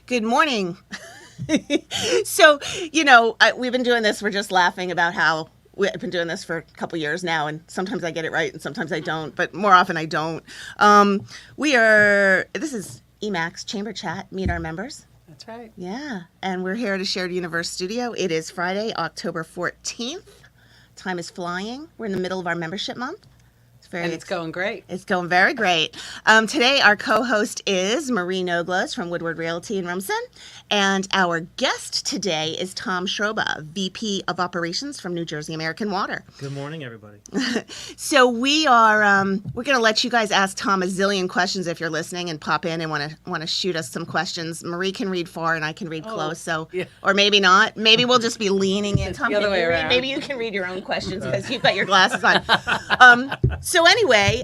Good morning. So, we've been doing this. We're just laughing about how we've been doing this for a couple years now, and sometimes I get it right and sometimes I don't, but more often I don't. This is EMAX Chamber Chat, Meet Our Members. That's right. Yeah, and we're here at a Shared Universe studio. It is Friday, October 14th. Time is flying. We're in the middle of our membership month. It's going great. It's going very great. Today, our co-host is Marie Noglos from Woodward Realty in Rumson. And our guest today is Tom Schroba, VP of Operations from New Jersey American Water. Good morning, everybody. So we're going to let you guys ask Tom a zillion questions if you're listening and pop in and want to shoot us some questions. Marie can read far and I can read close. Or maybe not. Maybe we'll just be leaning in. Tom, the other way around. Maybe you can read your own questions because you've got your glasses on. So anyway,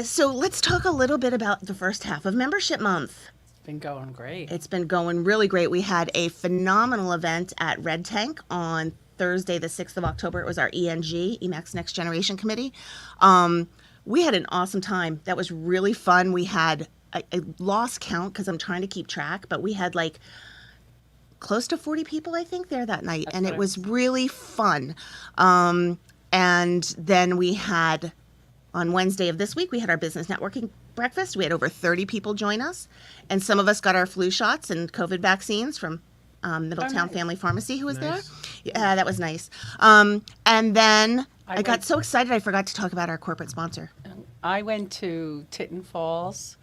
so let's talk a little bit about the first half of membership month. It's been going great. It's been going really great. We had a phenomenal event at Red Tank on Thursday, the 6th of October. It was our ENG, EMAX Next Generation Committee. We had an awesome time. That was really fun. We had, I lost count because I'm trying to keep track, but we had like close to 40 people, I think, there that night. And it was really fun. And then we had... On Wednesday of this week, we had our business networking breakfast. We had over 30 people join us, and some of us got our flu shots and COVID vaccines from Middletown Family Pharmacy, who was there. Yeah, that was nice. And then I got so excited I forgot to talk about our corporate sponsor. I went to Titten Falls.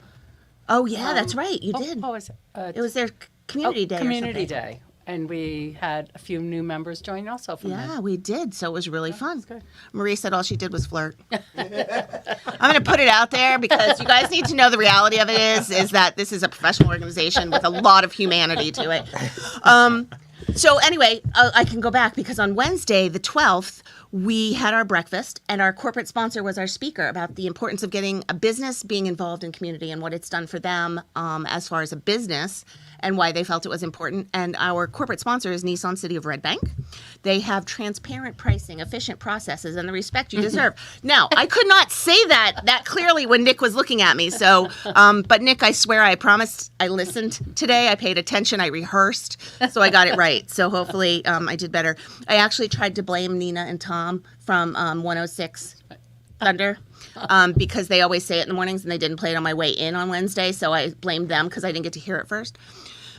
Oh, yeah, that's right. You did. What was it? It was their community day. Community day. And we had a few new members join also from Yeah, them. we did. So it was really fun. Good. Marie said all she did was flirt. I'm going to put it out there because you guys need to know the reality of it is that this is a professional organization with a lot of humanity to it. So anyway, I can go back because on Wednesday, the 12th, we had our breakfast and our corporate sponsor was our speaker about the importance of getting a business being involved in community and what it's done for them as far as a business and why they felt it was important. And our corporate sponsor is Nissan City of Red Bank. They have transparent pricing, efficient processes, and the respect you deserve. Now, I could not say that clearly when Nick was looking at me. So, but Nick, I swear, I promised I listened today. I paid attention. I rehearsed. So I got it right. So hopefully I did better. I actually tried to blame Nina and Tom from 106 Thunder. Because they always say it in the mornings and they didn't play it on my way in on Wednesday. So I blamed them because I didn't get to hear it first.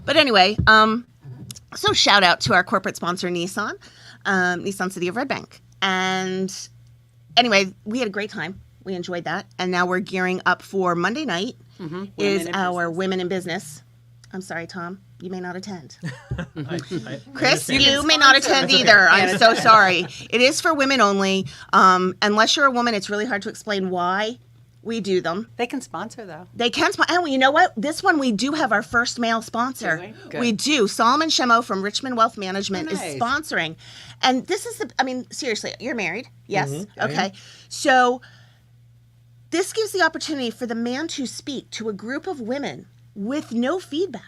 But anyway, so shout out to our corporate sponsor, Nissan, Nissan City of Red Bank. And anyway, we had a great time. We enjoyed that. And now we're gearing up for Monday night is our Women in Business. I'm sorry, Tom. You may not attend. Chris, you may not attend either. I'm so sorry. It is for women only. Unless you're a woman, it's really hard to explain why we do them. They can sponsor, though. They can sponsor. And you know what? This one, we do have our first male sponsor. Do we? Good. We do. Solomon Shemo from Richmond Wealth Management is sponsoring. And this is seriously, you're married? Yes? Mm-hmm. Okay. So this gives the opportunity for the man to speak to a group of women with no feedback.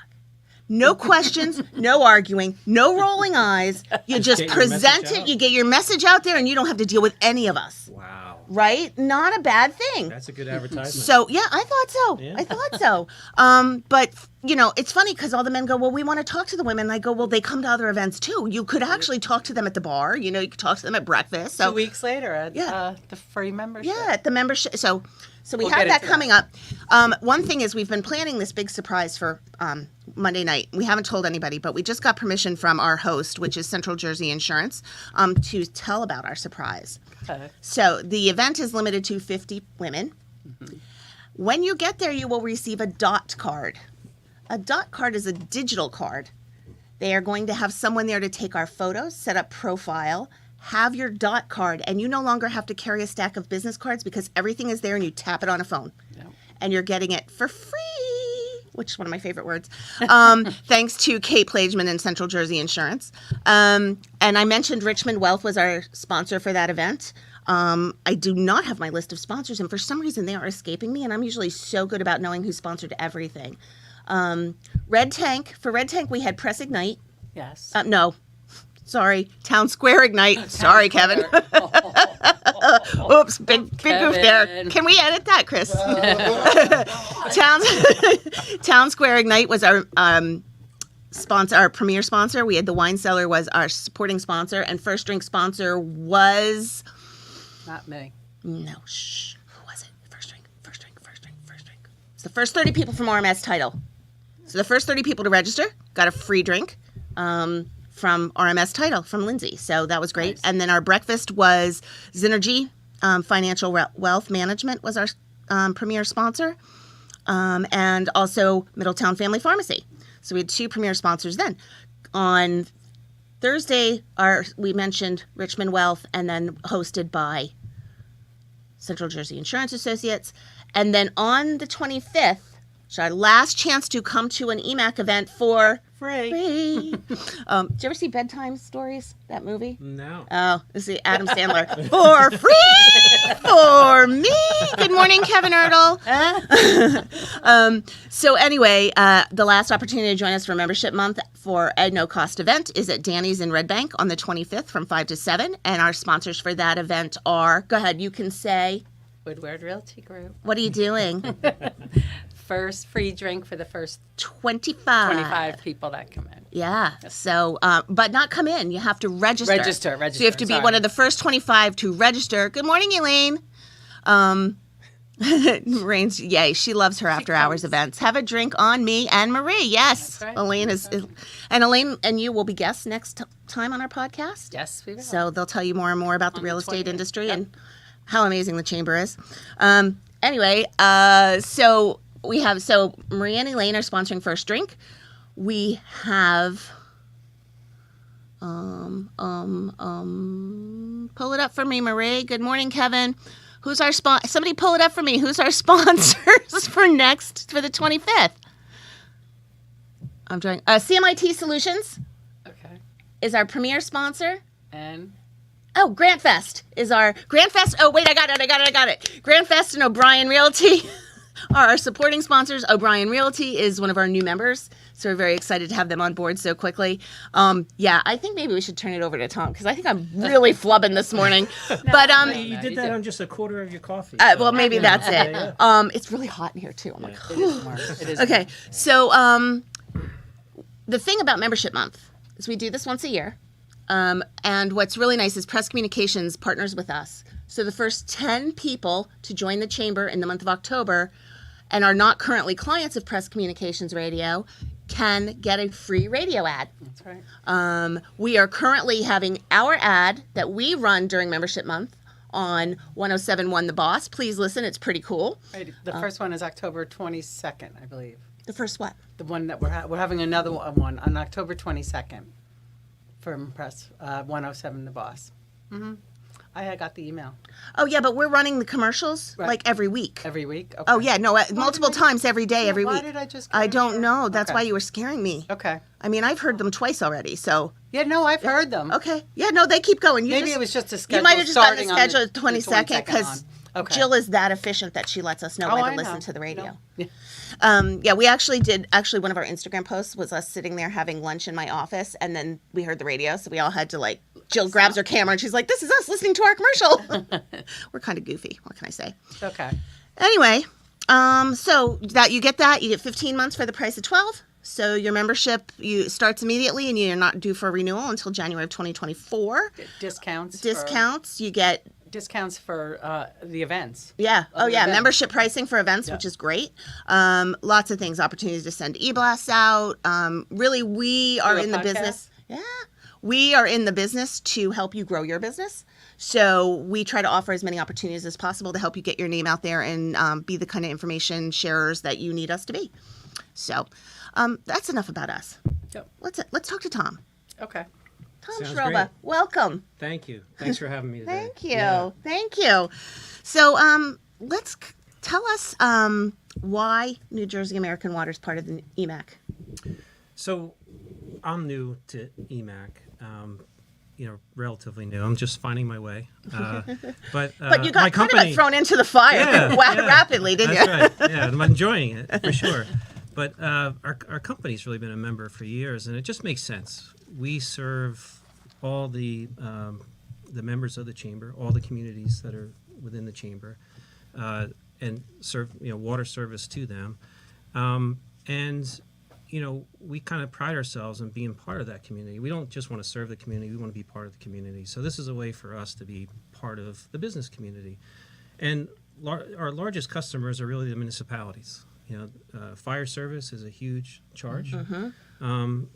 No questions, no arguing, no rolling eyes. You just present it, you get your message out there, and you don't have to deal with any of us. Wow. Right? Not a bad thing. That's a good advertisement. So, yeah, I thought so. Yeah. I thought so. But, it's funny because all the men go, well, we want to talk to the women. And I go, well, they come to other events, too. You could actually talk to them at the bar. You could talk to them at breakfast. So 2 weeks later at the free membership. Yeah, at the membership. So we We'll have get that into coming up. One thing is we've been planning this big surprise for Monday night. We haven't told anybody, but we just got permission from our host, which is Central Jersey Insurance, to tell about our surprise. Okay. So the event is limited to 50 women. Mm-hmm. When you get there, you will receive a dot card. A dot card is a digital card. They are going to have someone there to take our photos, set up profile, have your dot card, and you no longer have to carry a stack of business cards because everything is there and you tap it on a phone. Yep. And you're getting it for free, which is one of my favorite words, thanks to Kate Plageman and Central Jersey Insurance. And I mentioned Richmond Wealth was our sponsor for that event. I do not have my list of sponsors, and for some reason they are escaping me, and I'm usually so good about knowing who sponsored everything. Red Tank, we had Press Ignite. Yes. No. Sorry, Town Square Ignite. Sorry, Kevin. Oops, big goof there. Can we edit that, Chris? Town Square Ignite was our sponsor, our premier sponsor. We had the wine cellar was our supporting sponsor, and first drink sponsor was Not me. no. Shh. Who was it? First drink. It's the first 30 people from RMS title. So the first 30 people to register got a free drink from RMS title from Lindsay. So that was great. Nice. And then our breakfast was Synergy Financial Wealth Management was our premier sponsor, and also Middletown Family Pharmacy. So we had 2 premier sponsors then. On Thursday, we mentioned Richmond Wealth, and then hosted by Central Jersey Insurance Associates. And then on the 25th, it's our last chance to come to an EMAC event for free. Did you ever see Bedtime Stories, that movie? No. Oh, this is Adam Sandler. For free for me. Good morning, Kevin Ertle. So anyway, the last opportunity to join us for Membership Month for a no-cost event is at Danny's in Red Bank on the 25th from 5 to 7. And our sponsors for that event are, go ahead, you can say. Woodward Realty Group. What are you doing? First free drink for the first 25 people that come in. Yeah. So, but not come in. You have to register. Register. So you have to be one of the first 25 to register. Good morning, Elaine. Rain's, yay. She loves her after hours events. Have a drink on me and Marie. Yes. That's right. Elaine and Elaine and you will be guests next time on our podcast. Yes, we will. So they'll tell you more and more about the On real the estate 20th. industry Yep. and how amazing the chamber is. Anyway, so we have, Marie and Elaine are sponsoring First Drink. We have, pull it up for me, Marie. Good morning, Kevin. Who's our somebody pull it up for me. Who's our sponsors for the 25th? I'm trying, CMIT Solutions Okay. is our premier sponsor. And Oh, Grant Fest is our Grant Fest. Oh, wait, I got it. Grant Fest and O'Brien Realty are our supporting sponsors. O'Brien Realty is one of our new members, so we're very excited to have them on board so quickly. Yeah, I think maybe we should turn it over to Tom because I think I'm really flubbing this morning. But You did that on just a quarter of your coffee. well, maybe that's it. Yeah. It's really hot in here too. I'm like, it is more. It is okay. So the thing about Membership Month is we do this once a year. And what's really nice is Press Communications partners with us. So the first 10 people to join the chamber in the month of October and are not currently clients of Press Communications Radio can get a free radio ad. That's right. We are currently having our ad that we run during Membership Month on 107.1 The Boss. Please listen. It's pretty cool. Right. The first one is October 22nd, I believe. The first what? The one that we're having another one on October 22nd from Press 107 The Boss. Mm-hmm. I had got the email. Oh, yeah, but we're running the commercials Right. like every week. Every week? Okay. Oh, yeah, no, multiple times every day, every why week. did I just I get don't it? know. That's Okay. why you were scaring me. Okay. I mean, I've heard them twice already, so. Yeah, no, I've heard them. Okay. Yeah, no, they keep going. Maybe it was just a schedule. You might have just gotten the starting on schedule the 22nd because 22nd on. Okay. Jill is that efficient that she lets us know Oh, when I to listen know. to the radio. No. Yeah. Yeah, we actually did. Actually, one of our Instagram posts was us sitting there having lunch in my office, and then we heard the radio, so we all had to Jill grabs her camera and she's like, "This is us listening to our commercial." We're kind of goofy. What can I say? Okay. Anyway, so that you get 15 months for the price of 12. So your membership starts immediately, and you're not due for renewal until January of 2024. Discounts. You get. Discounts for the events. Yeah. Oh, yeah. events. Membership pricing for events, Yeah. which is great. Lots of things, opportunities to send e-blasts out. Really, we are Do a in the podcast? business. Yeah. We are in the business to help you grow your business. So we try to offer as many opportunities as possible to help you get your name out there and be the kind of information sharers that you need us to be. So that's enough about us. Yep. Let's talk to Tom. Okay. Tom Sounds Schroba, great. welcome. Thank you. Thanks for having me today. Thank you. Yeah. Thank you. So tell us why New Jersey American Water is part of the EMAC. So I'm new to EMAC, relatively new. I'm just finding my way. But But you my got kind company, of thrown into the fire Yeah, yeah. rapidly, didn't you? That's right. Yeah, I'm enjoying it for sure. But our company's really been a member for years, and it just makes sense. We serve all the members of the chamber, all the communities that are within the chamber, and serve water service to them. And we kind of pride ourselves in being part of that community. We don't just want to serve the community, we want to be part of the community. So this is a way for us to be part of the business community. And our largest customers are really the municipalities. Fire service is a huge charge.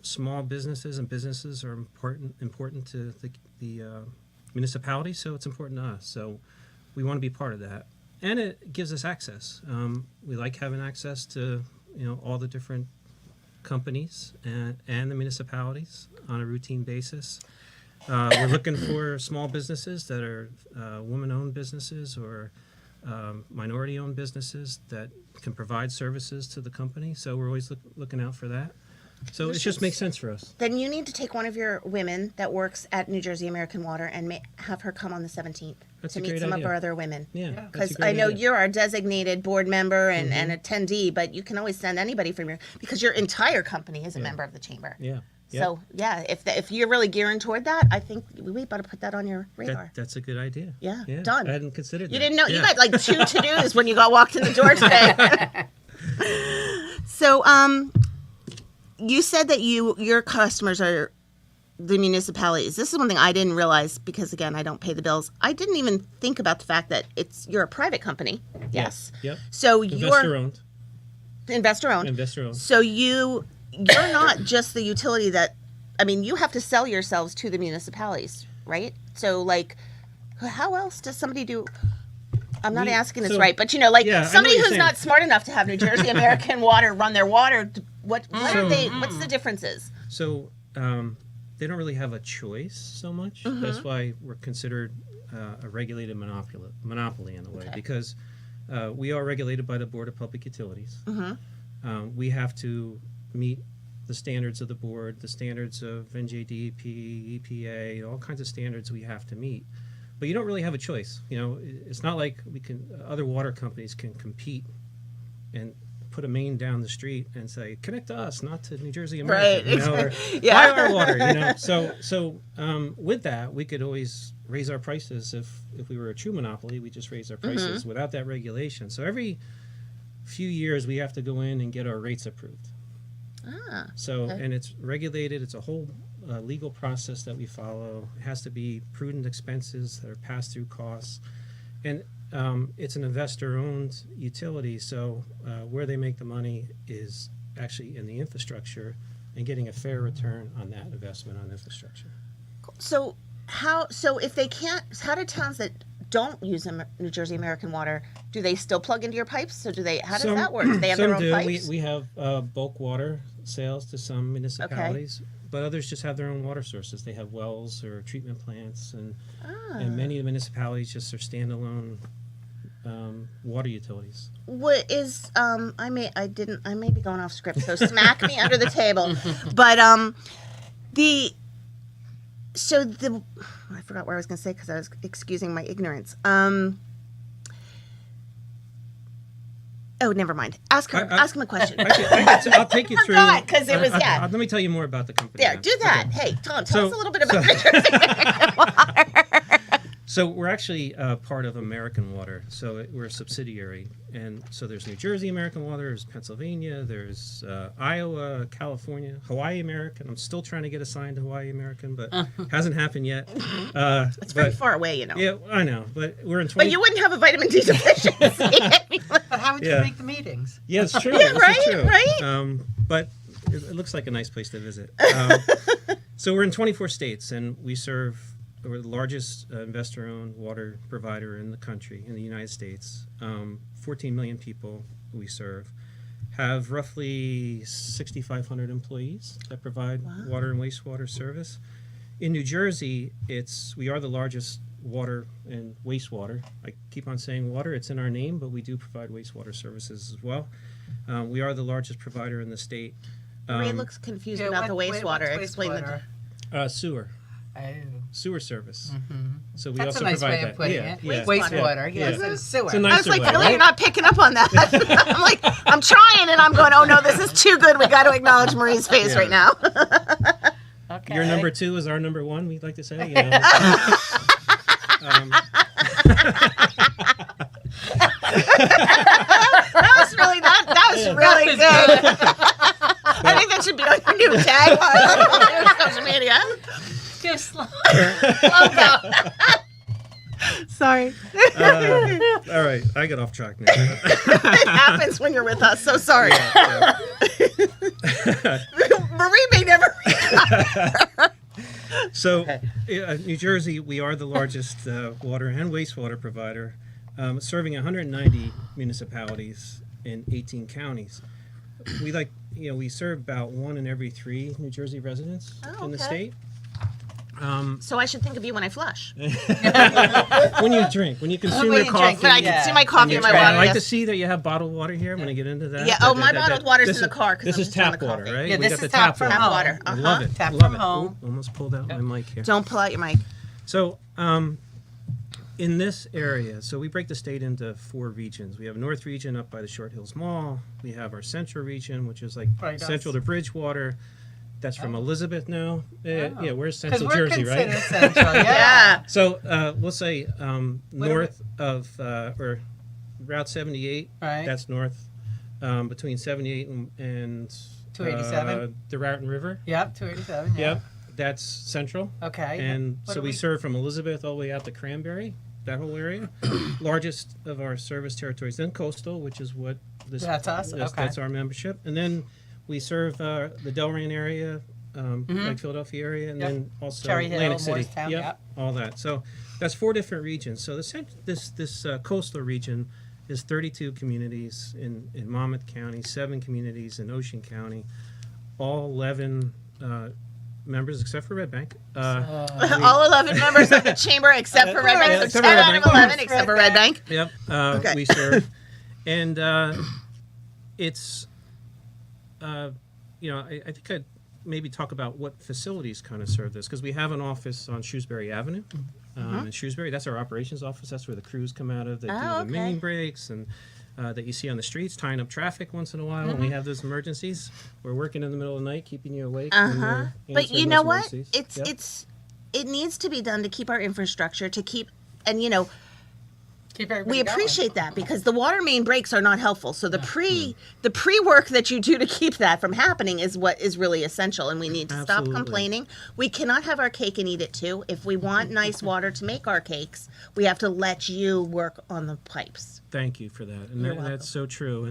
Small businesses and businesses are important to the municipality, so it's important to us. So we want to be part of that. And it gives us access. We like having access to all the different companies and the municipalities on a routine basis. We're looking for small businesses that are woman-owned businesses or minority-owned businesses that can provide services to the company. So we're always looking out for that. So it just makes sense for us. Then you need to take one of your women that works at New Jersey American Water and have her come on the 17th to meet some of our other women. Yeah, because I know you're our designated board member and attendee, but you can always send anybody from because your entire company is a member of the chamber. Yeah. So if you're really gearing toward that, I think we better put that on your radar. That's a good idea. Yeah, done. I hadn't considered that. You didn't know you got like 2 to-dos when you walked in the door today. So you said that your customers are the municipalities. This is one thing I didn't realize because, again, I don't pay the bills. I didn't even think about the fact that you're a private company. Yes. Yep. So Investor-owned. Investor-owned. Investor-owned. So you're not just the utility you have to sell yourselves to the municipalities, right? So, how else does somebody do... I'm not asking this right, but somebody who's not smart enough to have New Jersey American Water run their water, what's the differences? So they don't really have a choice so much. That's why we're considered a regulated monopoly in a way, because we are regulated by the Board of Public Utilities. We have to meet the standards of the board, the standards of NJDEP, EPA, all kinds of standards we have to meet. But you don't really have a choice. It's not like other water companies can compete and put a main down the street and say, connect to us, not to New Jersey American, or buy our water, So with that, we could always raise our prices. If we were a true monopoly, we just raise our prices without that regulation. So every few years, we have to go in and get our rates approved. And it's regulated. It's a whole legal process that we follow. It has to be prudent expenses that are pass-through costs. And it's an investor-owned utility, so where they make the money is actually in the infrastructure and getting a fair return on that investment on infrastructure. So if they can't, how do towns that don't use New Jersey American Water, do they still plug into your pipes? So how does that work? Do they have their own pipes? We have bulk water sales to some municipalities. But others just have their own water sources. They have wells or treatment plants, and many of the municipalities just are standalone water utilities. What is I may be going off script, so smack me under the table. But I forgot what I was going to say because I was excusing my ignorance. Oh, never mind. Ask him a question. I'll take you through. Because it was, let me tell you more about the company. Yeah, do that. Okay. Hey, Tom, tell us a little bit about New Jersey American Water. So we're actually part of American Water. So we're a subsidiary. And so there's New Jersey American Water, there's Pennsylvania, there's Iowa, California, Hawaii American. I'm still trying to get assigned to Hawaii American, but hasn't happened yet. It's very far away, Yeah, I know. But we're in 20... But you wouldn't have a vitamin D deficiency. But how would you make the meetings? Yeah, it's true. Yeah, right? True. Right? But it looks like a nice place to visit. So we're in 24 states, and we're the largest investor-owned water provider in the country, in the United States. 14 million people we serve. Have roughly 6,500 employees that provide water and wastewater service. In New Jersey, we are the largest water and wastewater. I keep on saying water, it's in our name, but we do provide wastewater services as well. We are the largest provider in the state. Ray looks confused about the wastewater. Explain Sewer. Sewer service. So we That's also a nice provide way that. of putting it. Yeah. Wastewater. Yes, it's sewer. It's a I nicer was like, way, really, right? you're not picking up on that. I'm like, I'm trying, and I'm going, oh no, this is too good. We got to acknowledge Marie's face right now. Okay. Your number 2 is our number 1, we'd like to say. That was really good. I think should be on your new tagline on your social media. Too slow. Sorry. All right, I got off track now. It happens when you're with us, so sorry. Marie may never So, New Jersey, we are the largest water and wastewater provider, serving 190 municipalities in 18 counties. We serve about 1 in every 3 New Jersey residents in the state. So I should think of you when I flush. When you drink, when you consume your coffee. But I can see my coffee and my water. I like yes. to see that you have bottled water here when I get into that. Yeah, my bottled water's in the car. 'Cause This I'm is just on tap the water, coffee. right? Yeah, We this got the is tap water. from Tap water. I love it. Tap love from it. home. Ooh, almost pulled out my mic here. Don't pull out your mic. So, in this area, so we break the state into 4 regions. We have a North region up by the Short Hills Mall. We have our Central region, which is like Right, central to Bridgewater. That's from Elizabeth now. Yeah, we're Because Central we're Jersey, right? considered central, yeah. Yeah. So we'll say north of or Route 78. Right. That's north between 78 and 287? the Raritan River. Yep, 287, yeah. Yep, that's central. Okay. And What so do we serve from Elizabeth all the way out to Cranberry, that whole area. Largest of our service territories. Then coastal, which is what this. That's us? Okay. That's our membership. And then we serve the Delran area, like Philadelphia area, and Yep. then also Cherry Hill, Atlantic City. Morristown, yep. All that. So that's 4 different regions. So this coastal region is 32 communities in Monmouth County, 7 communities in Ocean County, all 11 members except for Red Bank. All 11 members of the chamber except for Red Bank. So except 10 for Red out of Bank. 11 except for Red Bank. Yep, Okay. we serve, and it's, I think I'd maybe talk about what facilities kind of serve this, because we have an office on Shrewsbury Avenue in Shrewsbury. That's our operations office. That's where the crews come out of. They do the mini breaks and that you see on the streets, tying up traffic once in a while when we have those emergencies. We're working in the middle of the night, keeping you awake. when we're But answering you know those what? emergencies. It needs to be done to keep our infrastructure, to keep, and Keep everybody we going. appreciate that because the water main breaks are not helpful. So the pre work that you do to keep that from happening is what is really essential, and we need to stop Absolutely. complaining. We cannot have our cake and eat it too. If we want nice water to make our cakes, we have to let you work on the pipes. Thank you for that, and You're welcome. that's so true.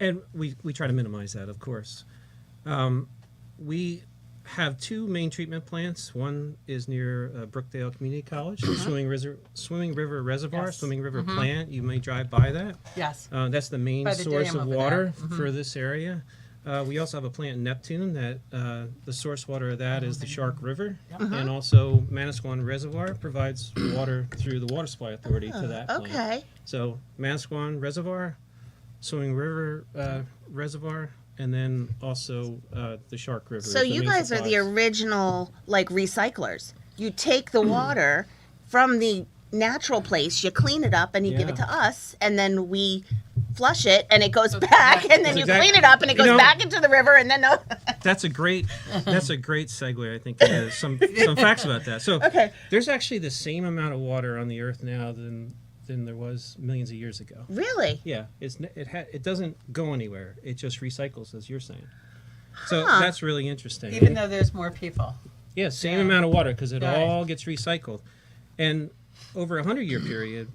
And we try to minimize that, of course. We have 2 main treatment plants. One is near Brookdale Community College, Swimming River Reservoir, Yes. Swimming River plant. You may drive by that. Yes. That's the main By the source dam of over water there. for this area. We also have a plant in Neptune that the source water of that is the Shark River, and also Manasquan Reservoir provides water through the Water Supply Authority to that plant. Okay. So Manasquan Reservoir, Swimming River Reservoir, and then also the Shark River. So is the you main guys are the supplies. original recyclers. You take the water from the natural place, you clean it up, and you give it Yeah. to us, and then we flush it, and it goes back, and then That's you exactly- clean it up, and it you goes know- back into the river, and then That's a great segue. I think some facts about that. So Okay. there's actually the same amount of water on the Earth now than there was millions of years ago. Really? Yeah, it doesn't go anywhere. It just recycles, as you're saying. So Huh. that's really interesting. Even though there's more people. Yeah, same Yeah. amount of water because it Right. all gets recycled. And over a 100-year period,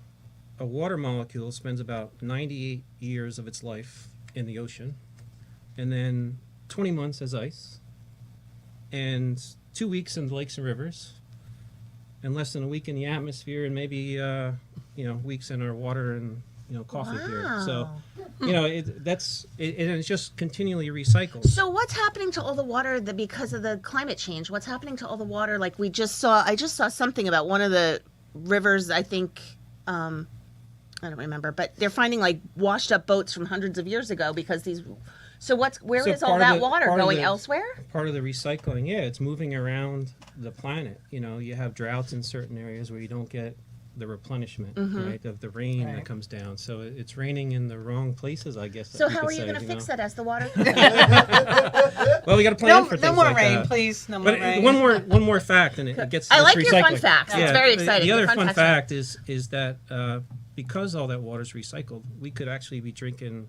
a water molecule spends about 98 years of its life in the ocean, and then 20 months as ice, and 2 weeks in the lakes and rivers, and less than a week in the atmosphere, and maybe weeks in our water and coffee here. So and it's just continually recycled. So what's happening to all the water because of the climate change? What's happening to all the water? Like I just saw something about one of the rivers, I think, I don't remember, but they're finding washed up boats from hundreds of years ago because where is all part of that the- water part of going the- elsewhere? Part of the recycling, it's moving around the planet. You have droughts in certain areas where you don't get the replenishment, right, of the rain Right. that comes down. So it's raining in the wrong places, I guess. So you how could are you say, going to fix know. that as the water? Well, we got to plan No, for no things more like rain, that. please. No more But rain. one more fact, and it gets. I this like your fun recycling. facts. It's very exciting. The other Your fun fun facts fact is that because all that water's recycled, we could actually be drinking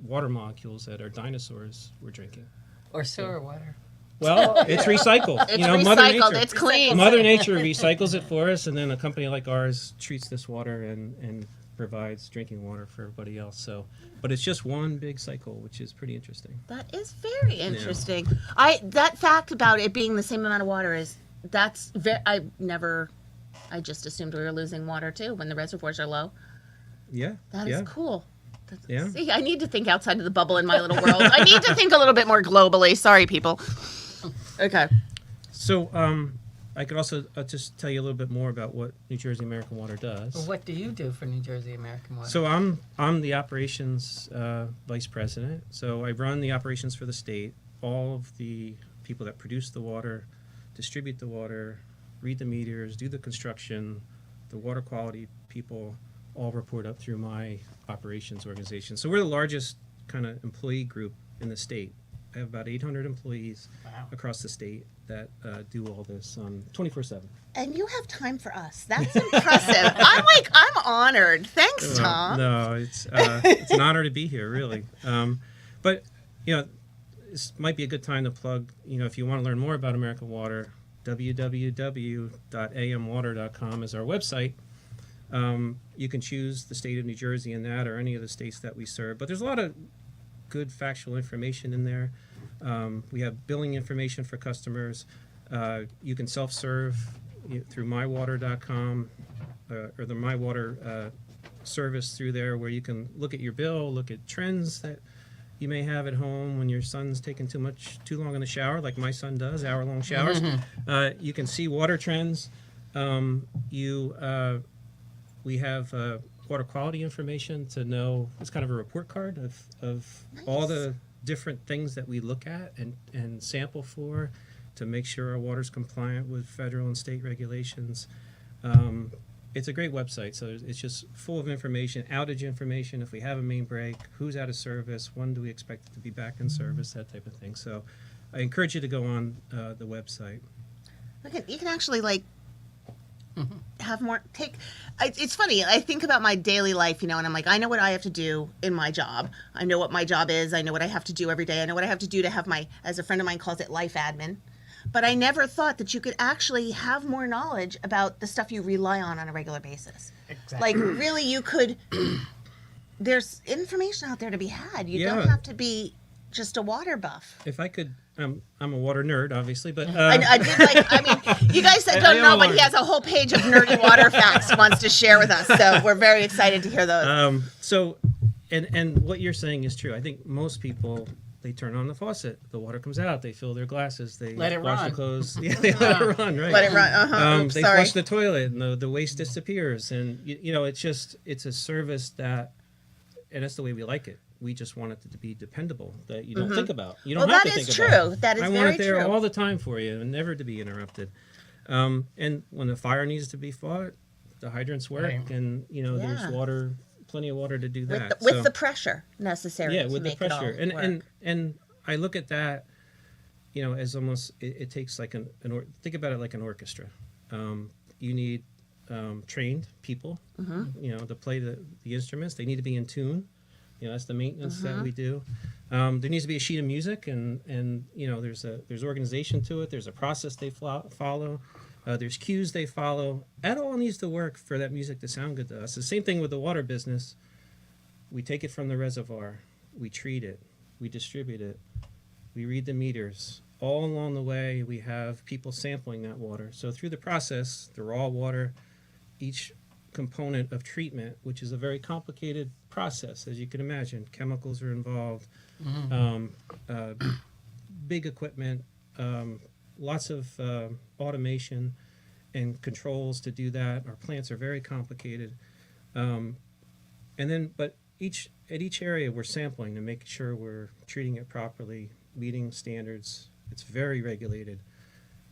water molecules that our dinosaurs were drinking. Or sewer water. Well, it's recycled. It's Mother recycled. Nature. It's clean. Mother Nature recycles it for us, and then a company like ours treats this water and provides drinking water for everybody else. So, but it's just one big cycle, which is pretty interesting. That is very interesting. That fact about it being the same amount of water I just assumed we were losing water too when the reservoirs are low. Yeah. That is cool. Yeah. See, I need to think outside of the bubble in my little world. I need to think a little bit more globally. Sorry, people. Okay. So, I could also just tell you a little bit more about what New Jersey American Water does. Well, what do you do for New Jersey American Water? So I'm the operations vice president. So I run the operations for the state. All of the people that produce the water, distribute the water, read the meters, do the construction, the water quality people all report up through my operations organization. So we're the largest kind of employee group in the state. I have about 800 employees across the state that do all this 24/7. And you have time for us. That's impressive. I'm honored. Thanks, Tom. No, it's an honor to be here, really. But this might be a good time to plug. If you want to learn more about American Water, www.amwater.com is our website. You can choose the state of New Jersey in that, or any of the states that we serve. But there's a lot of good factual information in there. We have billing information for customers. You can self-serve through mywater.com or the MyWater service through there, where you can look at your bill, look at trends that you may have at home when your son's taking too long in the shower, like my son does, hour-long showers. You can see water trends. We have water quality information to know. It's kind of a report card of all the different things that we look at and sample for to make sure our water's compliant with federal and state regulations. It's a great website, so it's just full of information, outage information, if we have a main break, who's out of service, when do we expect it to be back in service, that type of thing. So I encourage you to go on the website. Look, you can actually have more it's funny, I think about my daily life, and I'm like, I know what I have to do in my job. I know what my job is. I know what I have to do every day. I know what I have to do to have my, as a friend of mine calls it, life admin. But I never thought that you could actually have more knowledge about the stuff you rely on a regular basis. Exactly. Like, really, you could, there's information out there to be had. You don't have to be just a water buff. If I could, I'm a water nerd, obviously, but I mean, you guys that don't know, but he has a whole page of nerdy water facts he wants to share with us. So we're very excited to hear those. And what you're saying is true. I think most people, they turn on the faucet, the water comes out, they fill their glasses, they let it wash run. their clothes. Yeah, they let it run, right? Let it run. They Sorry. flush the toilet, and the waste disappears. And it's a service that, and that's the way we like it. We just want it to be dependable, that you don't think about. You don't have to think about. Well, that is true. I want it there all the time for you, and never to be interrupted. And when the fire needs to be fought, the hydrants work, Right. and there's water, plenty of water to do that. With the pressure necessary. Yeah, to with the make it all pressure, work. and I look at that, as almost it takes like think about it like an orchestra. You need trained people, to play the instruments. They need to be in tune. That's the maintenance that we do. There needs to be a sheet of music, and there's organization to it. There's a process they follow. There's cues they follow. That all needs to work for that music to sound good to us. The same thing with the water business. We take it from the reservoir. We treat it. We distribute it. We read the meters. All along the way, we have people sampling that water. So through the process, the raw water, each component of treatment, which is a very complicated process, as you can imagine. Chemicals are involved, big equipment, lots of automation and controls to do that. Our plants are very complicated. But at each area we're sampling to make sure we're treating it properly, meeting standards. It's very regulated.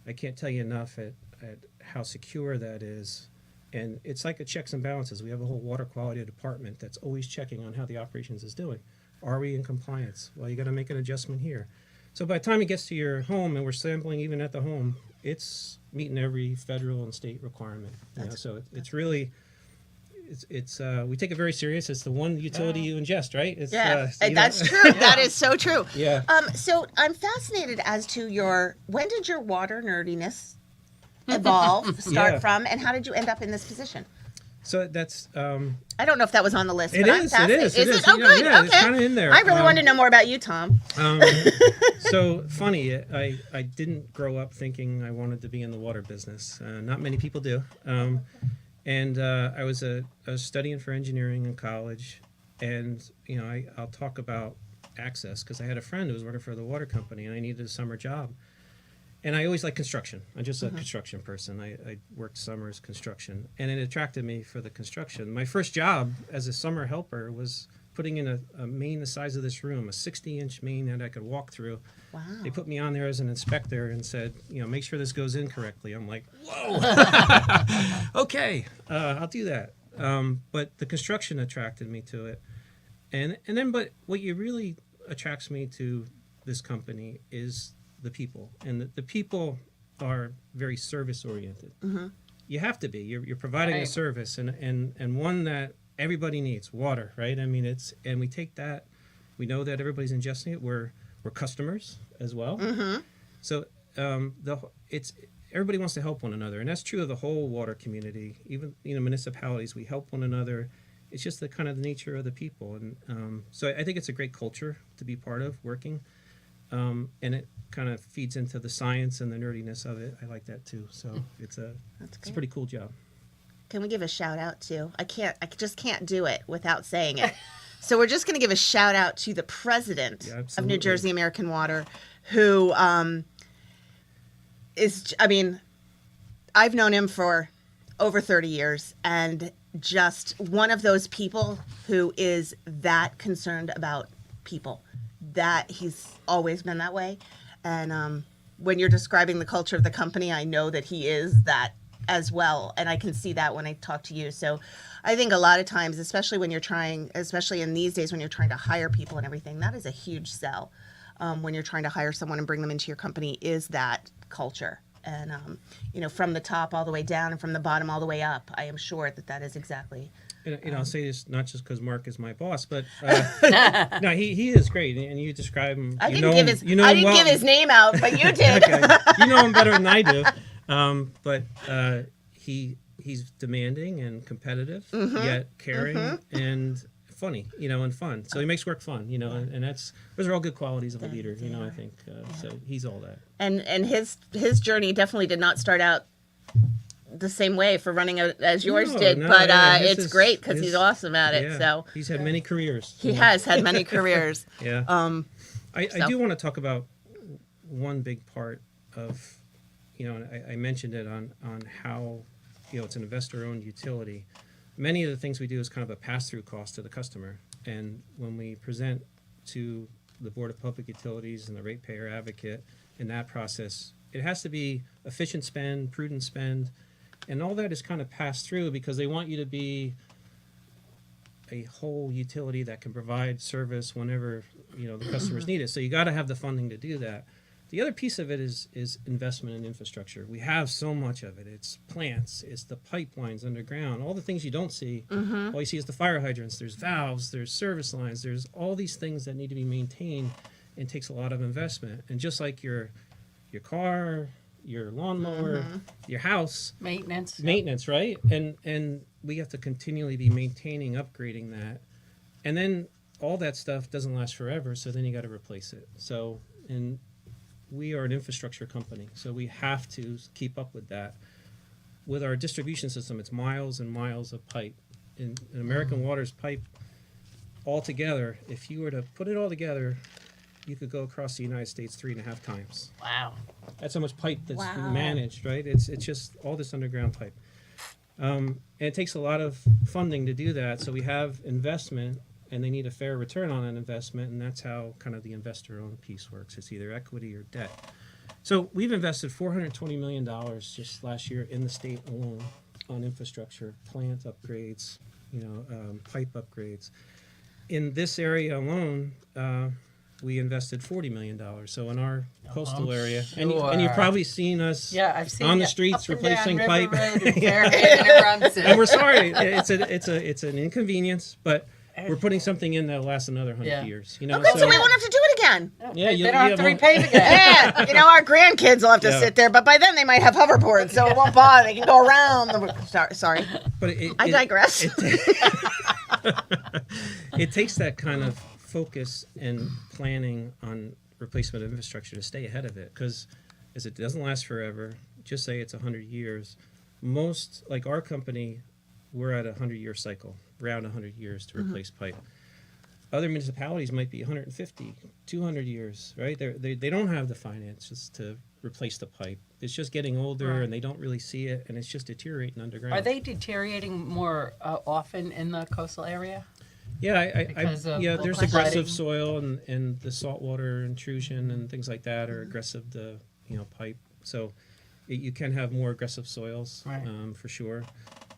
I can't tell you enough at how secure that is. And it's like a checks and balances. We have a whole water quality department that's always checking on how the operations is doing. Are we in compliance? Well, you got to make an adjustment here. So by the time it gets to your home, and we're sampling even at the home, it's meeting every federal and state requirement. So it's really, it's we take it very serious. It's the one utility you ingest, right? It's, Yeah, so you that's know- true. That is so true. Yeah. So I'm fascinated as to when did your water nerdiness start Yeah. from, and how did you end up in this position? So that's I don't know if that was on the list. It but I'm is, it fascinated. is, it Is is. it? Oh, Yeah, good. yeah, Okay. it's kinda in there. I really wanted to know more about you, Tom. so funny. I didn't grow up thinking I wanted to be in the water business. Not many people do. And I was studying for engineering in college, and you know I'll talk about access because I had a friend who was working for the water company, and I needed a summer job. And I always like construction. I'm just a construction person. I worked summers construction, and it attracted me for the construction. My first job as a summer helper was putting in a main the size of this room, a 60-inch main that I could walk through. Wow. They put me on there as an inspector and said, you know, make sure this goes in correctly. I'm like, whoa, okay, I'll do that. But the construction attracted me to it, and then but what really attracts me to this company is the people, and the people are very service oriented. Mm-hmm. You have to be. You're providing a Right. service, and one that everybody needs, water, right? I mean, and we take that. We know that everybody's ingesting it. We're customers as well. Mm-hmm. So everybody wants to help one another, and that's true of the whole water community. Even municipalities, we help one another. It's just the kind of the nature of the people, and so I think it's a great culture to be part of working. And it kind of feeds into the science and the nerdiness of it. I like that too. So it's a pretty cool job. Can we give a shout out to? I just can't do it without saying it. So we're just going to give a shout out to the president Yeah, of New absolutely. Jersey American Water, who is. I mean, I've known him for over 30 years, and just one of those people who is that concerned about people. That he's always been that way, and when you're describing the culture of the company, I know that he is that as well, and I can see that when I talk to you. So I think a lot of times, especially in these days when you're trying to hire people and everything, that is a huge sell. When you're trying to hire someone and bring them into your company, is that culture, and from the top all the way down and from the bottom all the way up. I am sure that is exactly. And I'll say this not just because Mark is my boss, but no, he is great, and you describe him. I you didn't know give him, his you know I him didn't well. give his name out, but you did. Okay. You know him better than I do. But he's demanding and competitive, yet caring and funny, and fun. So he makes work fun, and those are all good qualities of a leader, I think. So he's all that. And his journey definitely did not start out the same way for running as yours did, but it's great because he's awesome at it. Yeah, So he's had many careers. he has had many careers. Yeah. I So. do want to talk about one big part of, and I mentioned it on how, it's an investor-owned utility. Many of the things we do is kind of a pass-through cost to the customer. And when we present to the Board of Public Utilities and the ratepayer advocate in that process, it has to be efficient spend, prudent spend, and all that is kind of passed through because they want you to be a whole utility that can provide service whenever the customers need it. So you got to have the funding to do that. The other piece of it is investment in infrastructure. We have so much of it. It's plants, it's the pipelines underground, all the things you don't see. All you see is the fire hydrants. There's valves, there's service lines, there's all these things that need to be maintained, and takes a lot of investment. And just like your car, your lawnmower, your house, maintenance, right? And we have to continually be maintaining, upgrading that, and then all that stuff doesn't last forever. So then you got to replace it. So and we are an infrastructure company, so we have to keep up with that. With our distribution system, it's miles and miles of pipe. In American Water's pipe, altogether, if you were to put it all together, you could go across the United States 3.5 times. Wow. That's how much pipe that's Wow. managed, right? It's just all this underground pipe. And it takes a lot of funding to do that, so we have investment, and they need a fair return on that investment, and that's how kind of the investor-owned piece works. It's either equity or debt. So we've invested $420 million just last year in the state alone on infrastructure, plant upgrades, pipe upgrades. In this area alone, we invested $40 million. So in our coastal I'm area, sure. and you've probably seen us Yeah, I've seen on the you streets up and down replacing River pipe. Road in Yeah. Fairhaven. And we're sorry, it's an inconvenience, but we're putting something in that'll last another 100 Yeah. years. You know, Good, so we won't have to do it again. yeah, They you don't have to won't- repave again. Yeah, you know, our grandkids will have to Yeah. sit there, but by then they might have hoverboards, so it won't bother. They can go around. Sorry. But I digress. It takes that kind of focus and planning on replacement of infrastructure to stay ahead of it, because as it doesn't last forever, just say it's 100 years. Most, like our company, we're at a 100-year cycle, around 100 years to replace pipe. Other municipalities might be 150, 200 years, right? They don't have the finances to replace the pipe. It's just getting older, Right. and they don't really see it, and it's just deteriorating underground. Are they deteriorating more often in the coastal area? Yeah, Because of the there's flooding? aggressive soil and the saltwater intrusion and things like that are aggressive to, pipe. So you can have more aggressive soils, Right. For sure.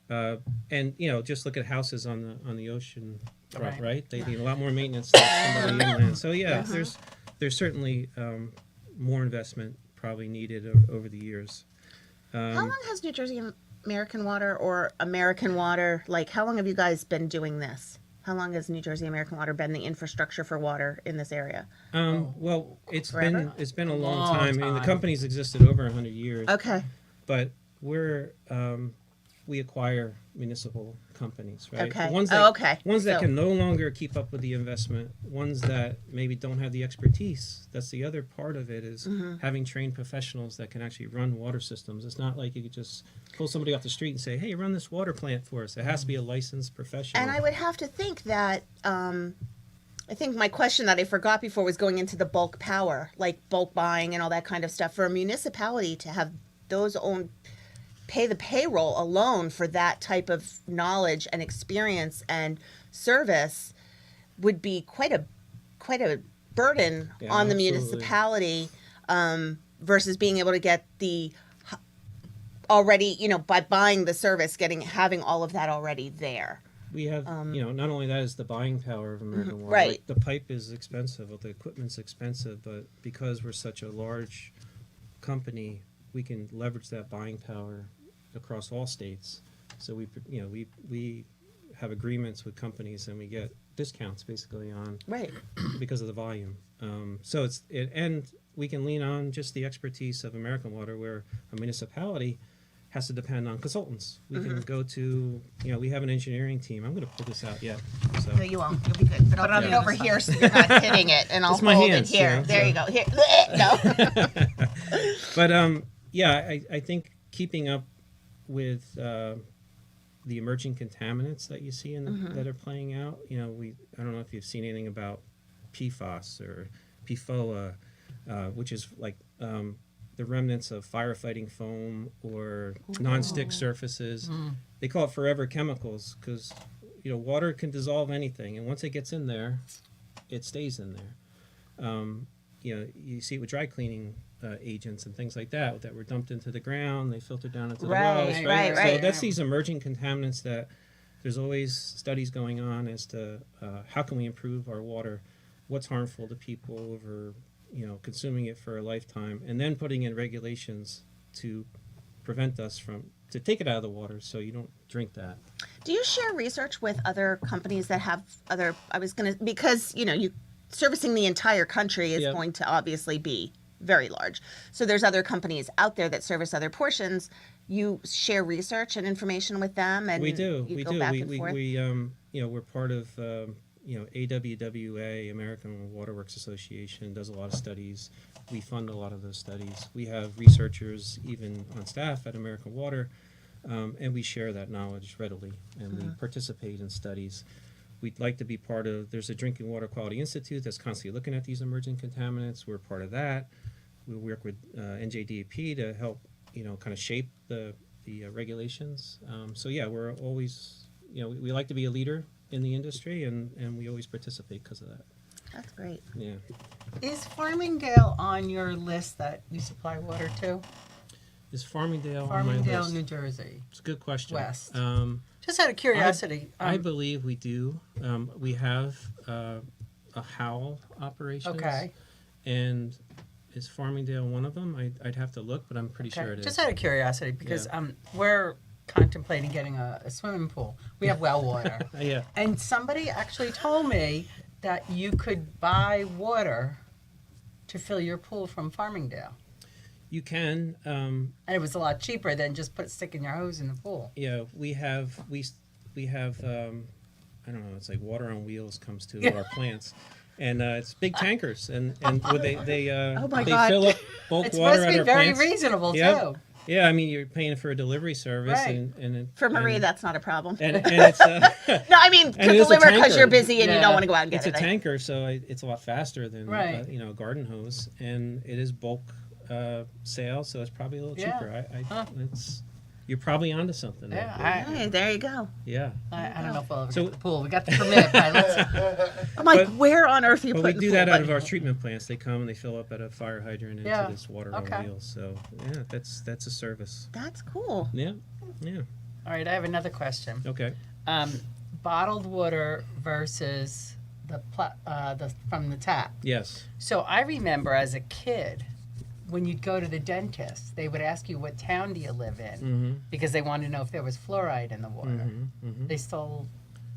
And just look at houses on the ocean front, Right. right? They need a lot more maintenance than somebody inland. So yeah, there's certainly more investment probably needed over the years. How long has New Jersey American Water or American Water, like, how long have you guys been doing this? How long has New Jersey American Water been the infrastructure for water in this area? Well, Forever? it's been a long Long time. I mean, the time. company's existed over 100 years. Okay. But we acquire municipal companies, right? Okay. Ones Oh, that, okay. Ones that So- can no longer keep up with the investment, ones that maybe don't have the expertise. That's the other part of it is Mm-hmm. having trained professionals that can actually run water systems. It's not like you could just pull somebody off the street and say, hey, run this water plant for us. It has to be a licensed professional. And I would have to think that, I think my question that I forgot before was going into the bulk power, like bulk buying and all that kind of stuff. For a municipality to have those pay the payroll alone for that type of knowledge and experience and service would be quite a burden Yeah, on the absolutely. municipality, versus being able to get the already, by buying the service, having all of that already there. We have, not only that is the buying power of American Water. right. Like, the pipe is expensive, the equipment's expensive, but because we're such a large company, we can leverage that buying power across all states. So we have agreements with companies, and we get discounts basically on Right. because of the volume. So and we can lean on just the expertise of American Water, where a municipality has to depend on consultants. We can go to, we have an engineering team. I'm going to pull this out yet. So. No, you won't. You'll be good. But I'll put it Yeah. over here so you're not hitting it, and I'll It's my hold hands, it here. you know, There so- you go. Here. No. But I think keeping up with the emerging contaminants that you see that are playing out. I don't know if you've seen anything about PFAS or PFOA, which is like the remnants of firefighting foam or non-stick surfaces. They call it forever chemicals because water can dissolve anything, and once it gets in there, it stays in there. You see it with dry cleaning agents and things like that were dumped into the ground. They filter down into the Right, wells. right, So right. that's these emerging contaminants that there's always studies going on as to how can we improve our water, what's harmful to people over consuming it for a lifetime, and then putting in regulations to prevent us to take it out of the water so you don't drink that. Do you share research with other companies that have other? Because you servicing the entire country is Yeah. going to obviously be very large. So there's other companies out there that service other portions. You share research and information with them, and We do. You We go do. back We, and we, forth. we we're part of AWWA, American Waterworks Association, does a lot of studies. We fund a lot of those studies. We have researchers even on staff at American Water, and we share that knowledge readily, and we participate in studies. We'd like to be part of, there's a Drinking Water Quality Institute that's constantly looking at these emerging contaminants. We're part of that. We work with NJDEP to help, kind of shape the regulations. So yeah, we're always, we like to be a leader in the industry, and we always participate because of that. That's great. Yeah. Is Farmingdale on your list that you supply water to? Is Farmingdale on my Farmingdale, list? New Jersey. It's a good question. West. Just out of curiosity. I believe we do. We have a Howell operations. Okay. And is Farmingdale one of them? I'd have to look, but I'm pretty sure it is. Just out of curiosity, because Yeah. we're contemplating getting a swimming pool. We have well water. Yeah. And somebody actually told me that you could buy water to fill your pool from Farmingdale. You can. And it was a lot cheaper than just sticking your hose in the pool. Yeah, we have I don't know, it's like water on wheels comes to our plants. And it's big tankers, and what they Oh my they God. fill up bulk It's water supposed to at be our very plants. reasonable, Yep. too. Yeah, I mean you're paying for a delivery service, Right. and For Marie, and, that's not a problem. and it's No, I mean, to And it is a deliver because tanker. you're busy and you Yeah. don't want to go out and it's get a it. tanker, so it's a lot faster than Right. a garden hose, and it is bulk sale, so it's probably a little Yeah. cheaper. Huh. You're probably onto something. there. Yeah, Hey, there you go. Yeah. I don't know if we'll ever So- get the pool. We got the permit, but let's, I'm like, But- where on earth are you But we putting do the that pool? out of our treatment plants. They come and they fill up at a fire hydrant into Yeah. this water Okay. on wheels. So yeah, that's a service. That's cool. Yeah, yeah. all right, I have another question. Okay. Bottled water versus the from the tap. Yes. So I remember as a kid, when you'd go to the dentist, they would ask you what town do you live in Mm-hmm. because they wanted to know if there was fluoride in the water. Mm-hmm. Mm-hmm. They still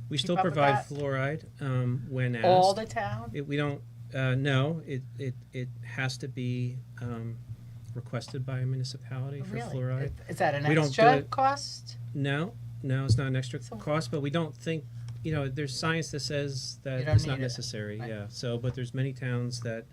We keep still up with provide that? fluoride when asked. all the town. We don't. No, it has to be requested by a municipality for Really? fluoride. Is that an We don't do extra it- cost? No, it's not an extra So- cost, but we don't think. There's science that says You that don't it's not need it. necessary. Right. Yeah. So, but there's many towns that,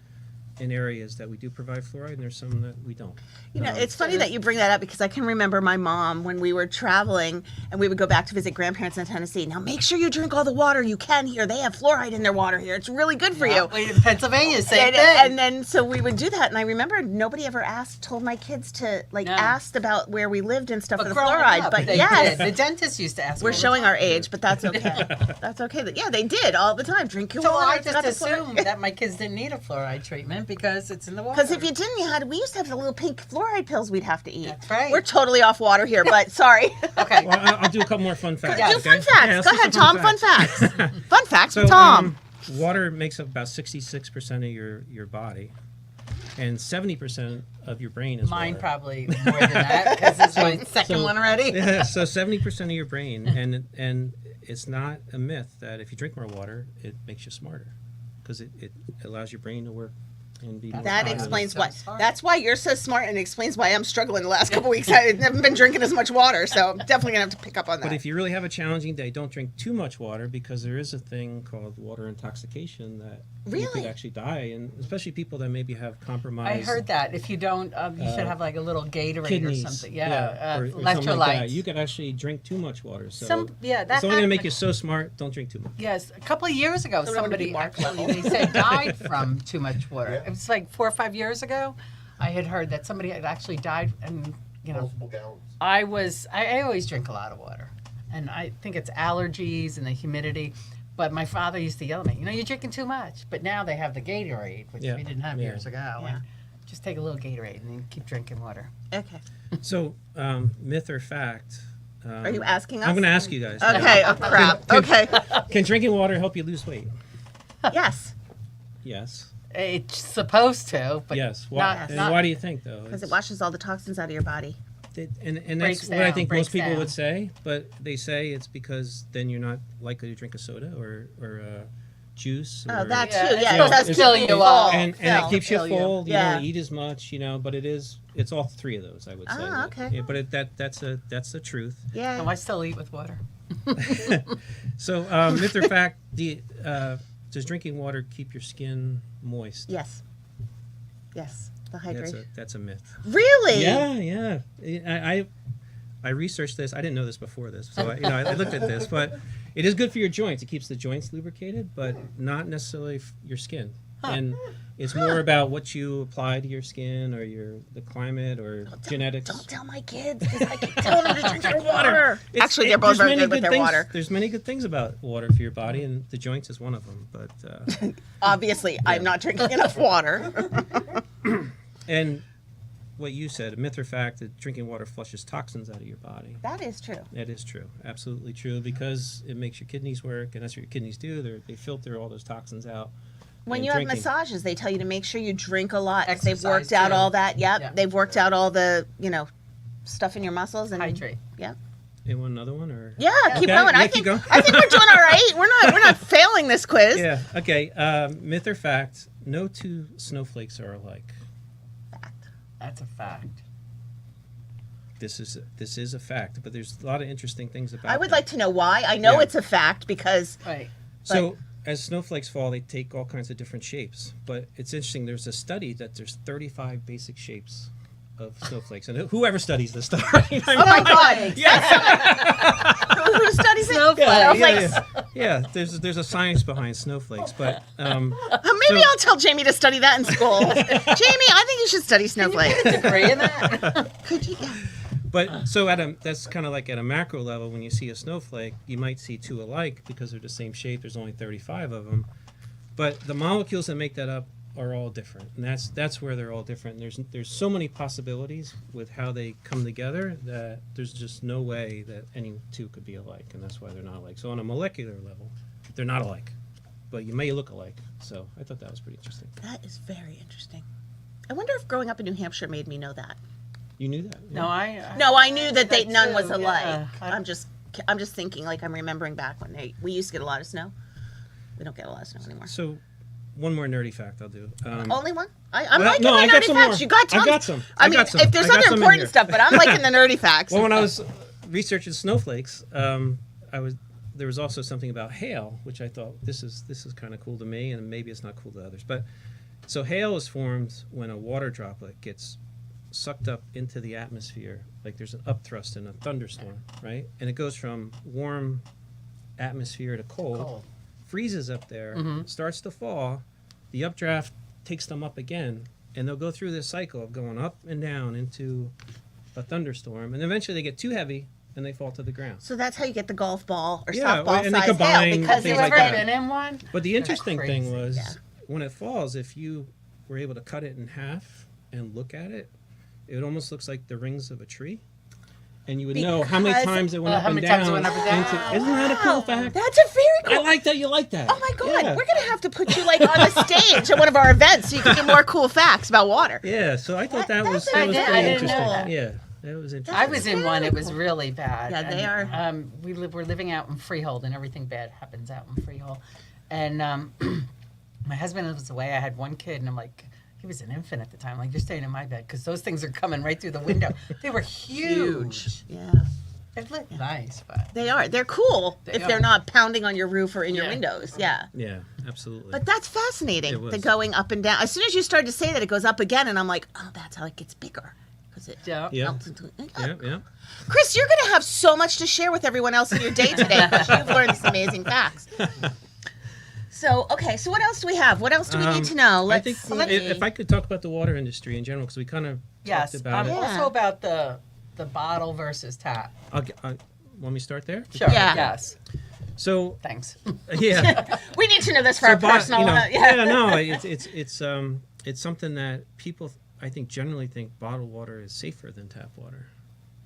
in areas that we do provide fluoride, and there's some that we don't. You know, it's funny that you bring that up because I can remember my mom when we were traveling and we would go back to visit grandparents in Tennessee. Now, make sure you drink all the water you can here. They have fluoride in their water here. It's really good for you. Wait, in Pennsylvania, same And, thing. and then so we would do that, and I remember nobody ever told my kids to No. asked about where we lived and stuff but for the growing fluoride. up, But they yes, did. The dentist used to ask. we're all the showing time. our age, but that's okay. That's okay. Yeah, they did all the time. Drink your So water. I It's just got the assumed fluoride. that my kids didn't need a fluoride treatment because it's in the water. Because if you didn't, we used to have the little pink fluoride pills we'd have to eat. That's right. We're totally off water here, but sorry. Okay. Well, I'll do a couple more fun facts. Yeah. Do okay? fun facts. Yeah, let's Go do ahead, some Tom. Fun facts. Fun facts So, with Tom. water makes up about 66% of your body, and 70% of your brain is Mine water. probably more than that because it's my second one already. Yeah, so 70% of your brain, and it's not a myth that if you drink more water, it makes you smarter, because it allows your brain to work and be more That cognitive. explains So why. smart. That's why you're so smart, and explains why I'm struggling the last couple weeks. I haven't been drinking as much water, so I'm definitely gonna have to pick up on that. But if you really have a challenging day, don't drink too much water, because there is a thing called water intoxication that you Really? could actually die, and especially people that maybe have I compromised heard that if you don't, you should have like a little Gatorade kidneys, or something. Yeah, or something like that. electrolytes. You could actually drink too much water. So that it's only gonna make you happened. so smart. Don't drink too much. Yes, a couple of years ago, So we're gonna somebody be Mark actually level. they said died from too much water. Yeah. It was like 4 or 5 years ago. I had heard that somebody had actually died, and Multiple gallons. I always drink a lot of water, and I think it's allergies and the humidity. But my father used to yell at me, you're drinking too much. But now they have the Gatorade, which Yeah. we didn't have Yeah. years ago. Yeah. And just take a little Gatorade and then keep drinking water. Okay. So myth or fact? Are you asking us? I'm going to ask you guys. Okay. Oh crap. Okay. Can drinking water help you lose weight? Yes, Yes. It's supposed to, but Yes. Why, not- and not- why do you think though? because it washes all the toxins out of your body. And Breaks that's what I down, think breaks most people down. would say, but they say it's because then you're not likely to drink a soda or juice. Oh, or, that Yeah, too. it's Yeah, supposed it does to keep fill you you full. up. and Fill. it keeps you Fill you. full. You Yeah. don't eat as much, but it's all three of those, I would say. Ah, okay. Yeah, but that's the truth. Yeah. no, I still eat with water. So myth or fact? Does drinking water keep your skin moist? Yes. Yes. The hydration. That's a myth. Really? Yeah. I researched this. I didn't know this before this, so I looked at this. But it is good for your joints. It keeps the joints lubricated, but not necessarily your skin. And it's more about what you apply to your skin, or the climate, or genetics. Don't tell my kids because I keep telling them to drink their water. It's- Actually, they're both there's very many good with their things- water. There's many good things about water for your body, and the joints is one of them. But Obviously, I'm not drinking enough water. and what you said, a myth or fact, that drinking water flushes toxins out of your body. That is true. That is true, absolutely true, because it makes your kidneys work, and that's what your kidneys do. They filter all those toxins out. When and you have drinking. massages, they tell you to make sure you drink a lot. 'Cause they've Exercise, worked out too. all that. Yep. Yeah. They've worked out all the, stuff in your muscles and Hydrate. Yep. You want another one or? Yeah, keep Okay, going. yeah, I keep think going. I think we're doing all right. We're not failing this quiz. Yeah. Okay. Myth or fact? No two snowflakes are alike. That's a fact. This is a fact, but there's a lot of interesting things about. I would that. like to know why. I know Yeah. it's a fact because Right. So as snowflakes fall, they take all kinds of different shapes. But it's interesting. There's a study that there's 35 basic shapes of snowflakes, and whoever studies this stuff. Right? oh my god, who studies it? Snowflakes. Yeah. There's a science behind snowflakes, but Maybe I'll tell Jamie to study that in school. Jamie, I think you should study snowflakes. Degree in that. Could you? Yeah. But so that's kind of like at a macro level, when you see a snowflake, you might see two alike because they're the same shape. There's only 35 of them, but the molecules that make that up are all different, and that's where they're all different. There's so many possibilities with how they come together that there's just no way that any two could be alike, and that's why they're not alike. So on a molecular level, they're not alike, but you may look alike. So I thought that was pretty interesting. That is very interesting. I wonder if growing up in New Hampshire made me know that. You knew that? Yeah. No, I. No, I knew that that none too, was alike. yeah. I'm just thinking like I'm remembering back when we used to get a lot of snow. We don't get a lot of snow anymore. So one more nerdy fact I'll do. Only one? I'm Well, liking no, the I got nerdy some facts. more. You got tons. I got some. I I mean, got some. if there's I got other some in important here. stuff, but I'm liking the nerdy facts. Well, when I was researching snowflakes, there was also something about hail, which I thought this is kind of cool to me, and maybe it's not cool to others. But so hail is formed when a water droplet gets sucked up into the atmosphere, like there's an upthrust in a thunderstorm, right? And it goes from warm atmosphere to cold. Freezes up there, starts to fall. The updraft takes them up again, and they'll go through this cycle of going up and down into a thunderstorm, and eventually they get too heavy and they fall to the ground. So that's how you get the golf ball or Yeah, softball and they size combine hail because things You it's like ever that. been in one? But the interesting thing crazy, was yeah. when it falls, if you were able to cut it in half and look at it, it almost looks like the rings of a tree. And you would know how many Because- times it went up how and many down. times it went up and down. Isn't that a cool fact? That's a very I cool. like that you like that. Oh my god, Yeah. we're gonna have to put you like on the stage at one of our events so you can get more cool facts about water. Yeah, so I thought that was That's pretty I didn't know interesting. that. Yeah, that was interesting. I was in one. It was really bad. Yeah, they are. We're living out in Freehold, and everything bad happens out in Freehold. And my husband was away. I had one kid, and I'm like, he was an infant at the time. Like, you're staying in my bed because those things are coming right through the window. They were huge. Yeah, It looked nice, but they are. They're cool They if are. they're not pounding on your roof or in your Yeah. windows. Yeah. Yeah, absolutely. But that's fascinating. It was. The going up and down. As soon as you started to say that, it goes up again, and I'm like, oh, that's how it gets bigger. Because it yeah. yeah, melts into yeah. Chris, you're going to have so much to share with everyone else in your day today because you've learned some amazing facts. So, okay, so what else do we have? What else do we need to know? I Let's think see. if I could talk about the water industry in general, because we kind of Yes. talked about it. Yeah. Also about the bottle versus tap. Want me to start there? Sure. Yeah. Yes. So Thanks. yeah, We need to know this for our personal. it's something that people I think generally think bottled water is safer than tap water.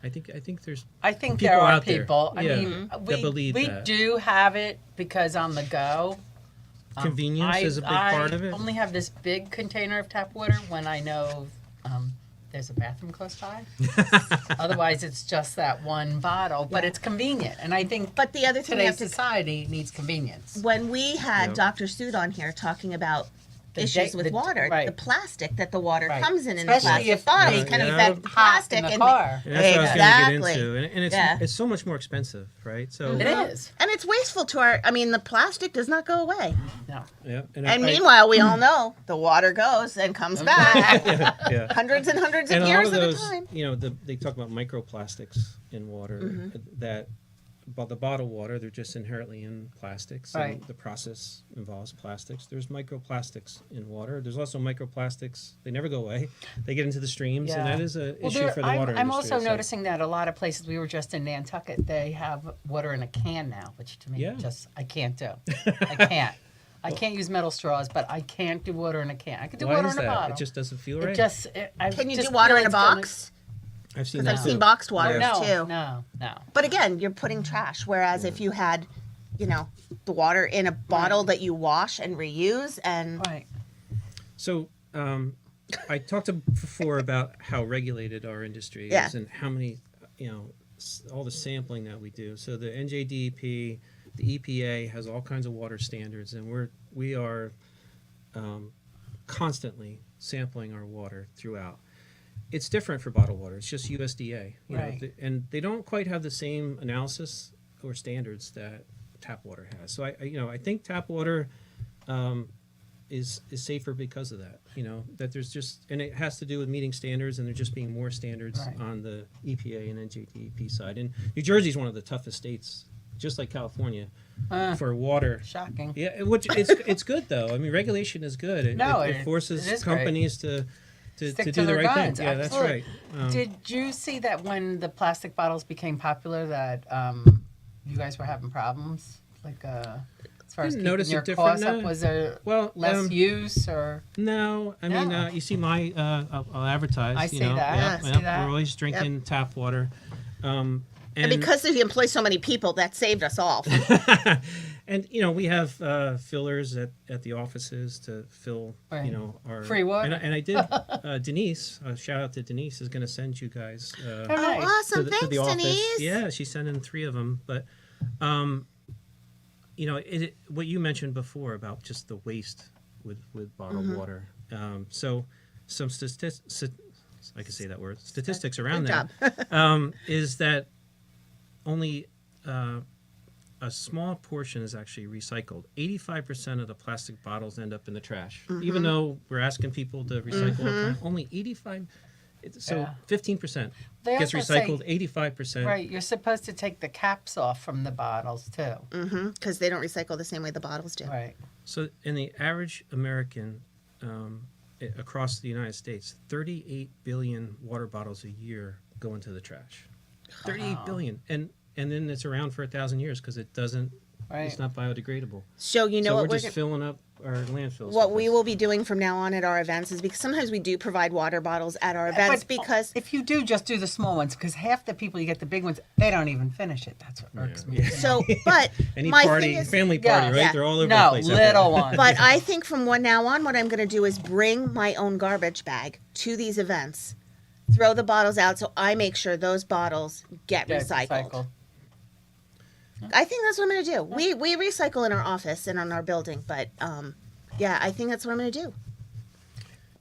I think there's I think People there are out there, people. yeah, I mean, that we believe we that. do have it because on the go. convenience is a big part of it. I only have this big container of tap water when I know there's a bathroom close by. Otherwise, it's just that one bottle, but it's convenient. And I think But the other thing we today's have to society needs convenience. when we had Yep. Dr. Sood on here talking about The issues da- with the- water, right. the plastic that the water Right. comes in the Especially plastic if bottle they can get affect the hot plastic in the and car. And that's what I was Exactly. going to get into, and Yeah. it's so much more expensive, right? So It is. and it's wasteful to our. I mean, the plastic does not go away. No. yeah, And meanwhile, we all know the water goes and comes back yeah. hundreds and hundreds And of a lot years of at a those, time. they talk about microplastics in water that, but the bottled water, they're just inherently in plastics. Right. And the process involves plastics. There's microplastics in water. There's also microplastics. They never go away. They get into the streams, and Yeah. that is an Well, issue for the water I'm industry. also so- noticing that a lot of places, we were just in Nantucket, they have water in a can now, which to me Yeah. I can't do. I can't. I can't use metal straws, but I can't do water in a can. I could do Why water is in a that? bottle. It just doesn't feel It right. just, I Can you just do water feel in a it's gonna- box? I've seen Because that I've seen too. boxed water Yeah. No, too. no. But again, you're putting trash. Whereas if you had the water in a bottle that you wash and reuse. And Right. So I talked before about how regulated our industry is Yeah. and how many, all the sampling that we do. So the NJDEP, the EPA has all kinds of water standards, and we are constantly sampling our water throughout. It's different for bottled water. It's just USDA, Right. and they don't quite have the same analysis or standards that tap water has. So I think tap water is safer because of that. That there's just, and it has to do with meeting standards, and there just being more standards Right. on the EPA and NJDEP side. And New Jersey is one of the toughest states, just like California, for water. Shocking. Yeah, which it's good though. I mean, regulation is good. It forces it is great. companies to Stick do to the their right guns. thing. Yeah, Absolutely. that's right. Did you see that when the plastic bottles became popular that you guys were having problems? Like as far as Didn't keeping notice your it different, costs up? no. Was there Well, less use or? No, I mean, No. you see my, I'll advertise. I see that. Yep, I see yep, that. We're always drinking tap water. and because we employ so many people, that saved us all. and we have fillers at the offices to fill Right. our Free water. And I did Denise, shout out to Denise, is going to send you guys Oh, Oh, nice. awesome. to Thanks, the office. Denise. Yeah, she's sending 3 of them. But what you mentioned before about just the waste with bottled water. So some statistics, I can say that word, statistics around Good that is that only a small portion is actually recycled. 85% of the plastic bottles end up in the trash. Even though we're asking people to recycle all the time, only 85. So Yeah. 15% They gets also say- recycled. 85%. Right, you're supposed to take the caps off from the bottles too. Because they don't recycle the same way the bottles do. Right. So in the average American across the United States, 38 billion water bottles a year go into the trash. 38 billion. And then it's around for 1,000 years because it doesn't, Right. it's not biodegradable. So you know So what we're we're just gonna- filling up our landfills. what with we this. will be doing from now on at our events is because sometimes we do provide water bottles at our events But because if you do, just do the small ones because half the people you get the big ones, they don't even finish it. That's what irks me. so but Any my party, thing is, family Yeah. party, right? Yeah. They're all over the No, place. little ones. but I think from now on what I'm going to do is bring my own garbage bag to these events, throw the bottles out so I make sure those bottles get Yeah, recycled. I think that's what I'm going to do. We recycle in our office and on our building, but yeah, I think that's what I'm going to do.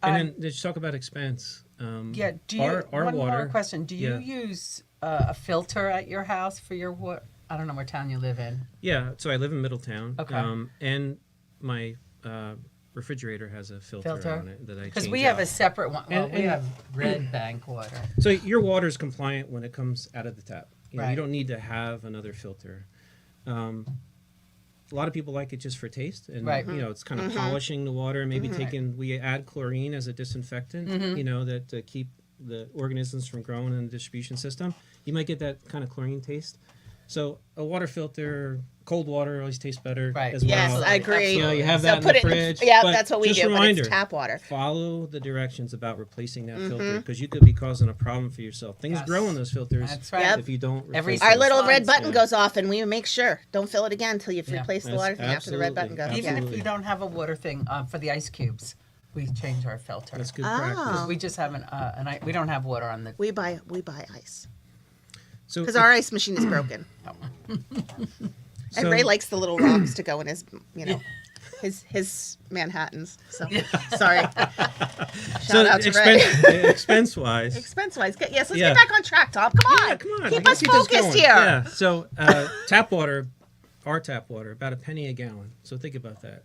And then let's talk about expense. Yeah. Do you? our one water, more question. Do you yeah. use a filter at your house for your water? I don't know what town you live in. Yeah, so I live in Middletown. Okay. And my refrigerator has a filter on it that I Because change we have out. a separate one. Well, And- we have red bank water. So your water is compliant when it comes out of the tap. You Right. don't need to have another filter. A lot of people like it just for taste, and Right. it's kind of polishing the water. Maybe we add chlorine as a disinfectant. That to keep the organisms from growing in the distribution system. You might get that kind of chlorine taste. So a water filter, cold water always tastes better Right. as Yes, well. I agree. So you have So that put in the it in fridge. yeah, but that's what we just do. Reminder, But it's tap water. follow the directions about replacing that filter because you could be causing a problem for yourself. Things Yes. grow in those filters That's right. Yep. if you don't Every replace Our them. little red Months, button yeah. goes off, and we make sure don't fill it again until you've Yeah. replaced the That's water thing after the red button goes. absolutely- Even if Absolutely. you don't have a water thing for the ice cubes, we change our filter. That's good Oh. practice. We just have we don't have water on the. We buy ice So, because our ice machine is broken. And so- Ray likes the little rocks to go in his, his Manhattans. So sorry. Shout out to Ray. expense wise. Expense wise, yes. Let's Yeah. get back on track, Tom. Come on, Yeah, come on. keep we us gotta this focused going. here. Yeah. So tap water, our tap water, about $0.01 a gallon. So think about that.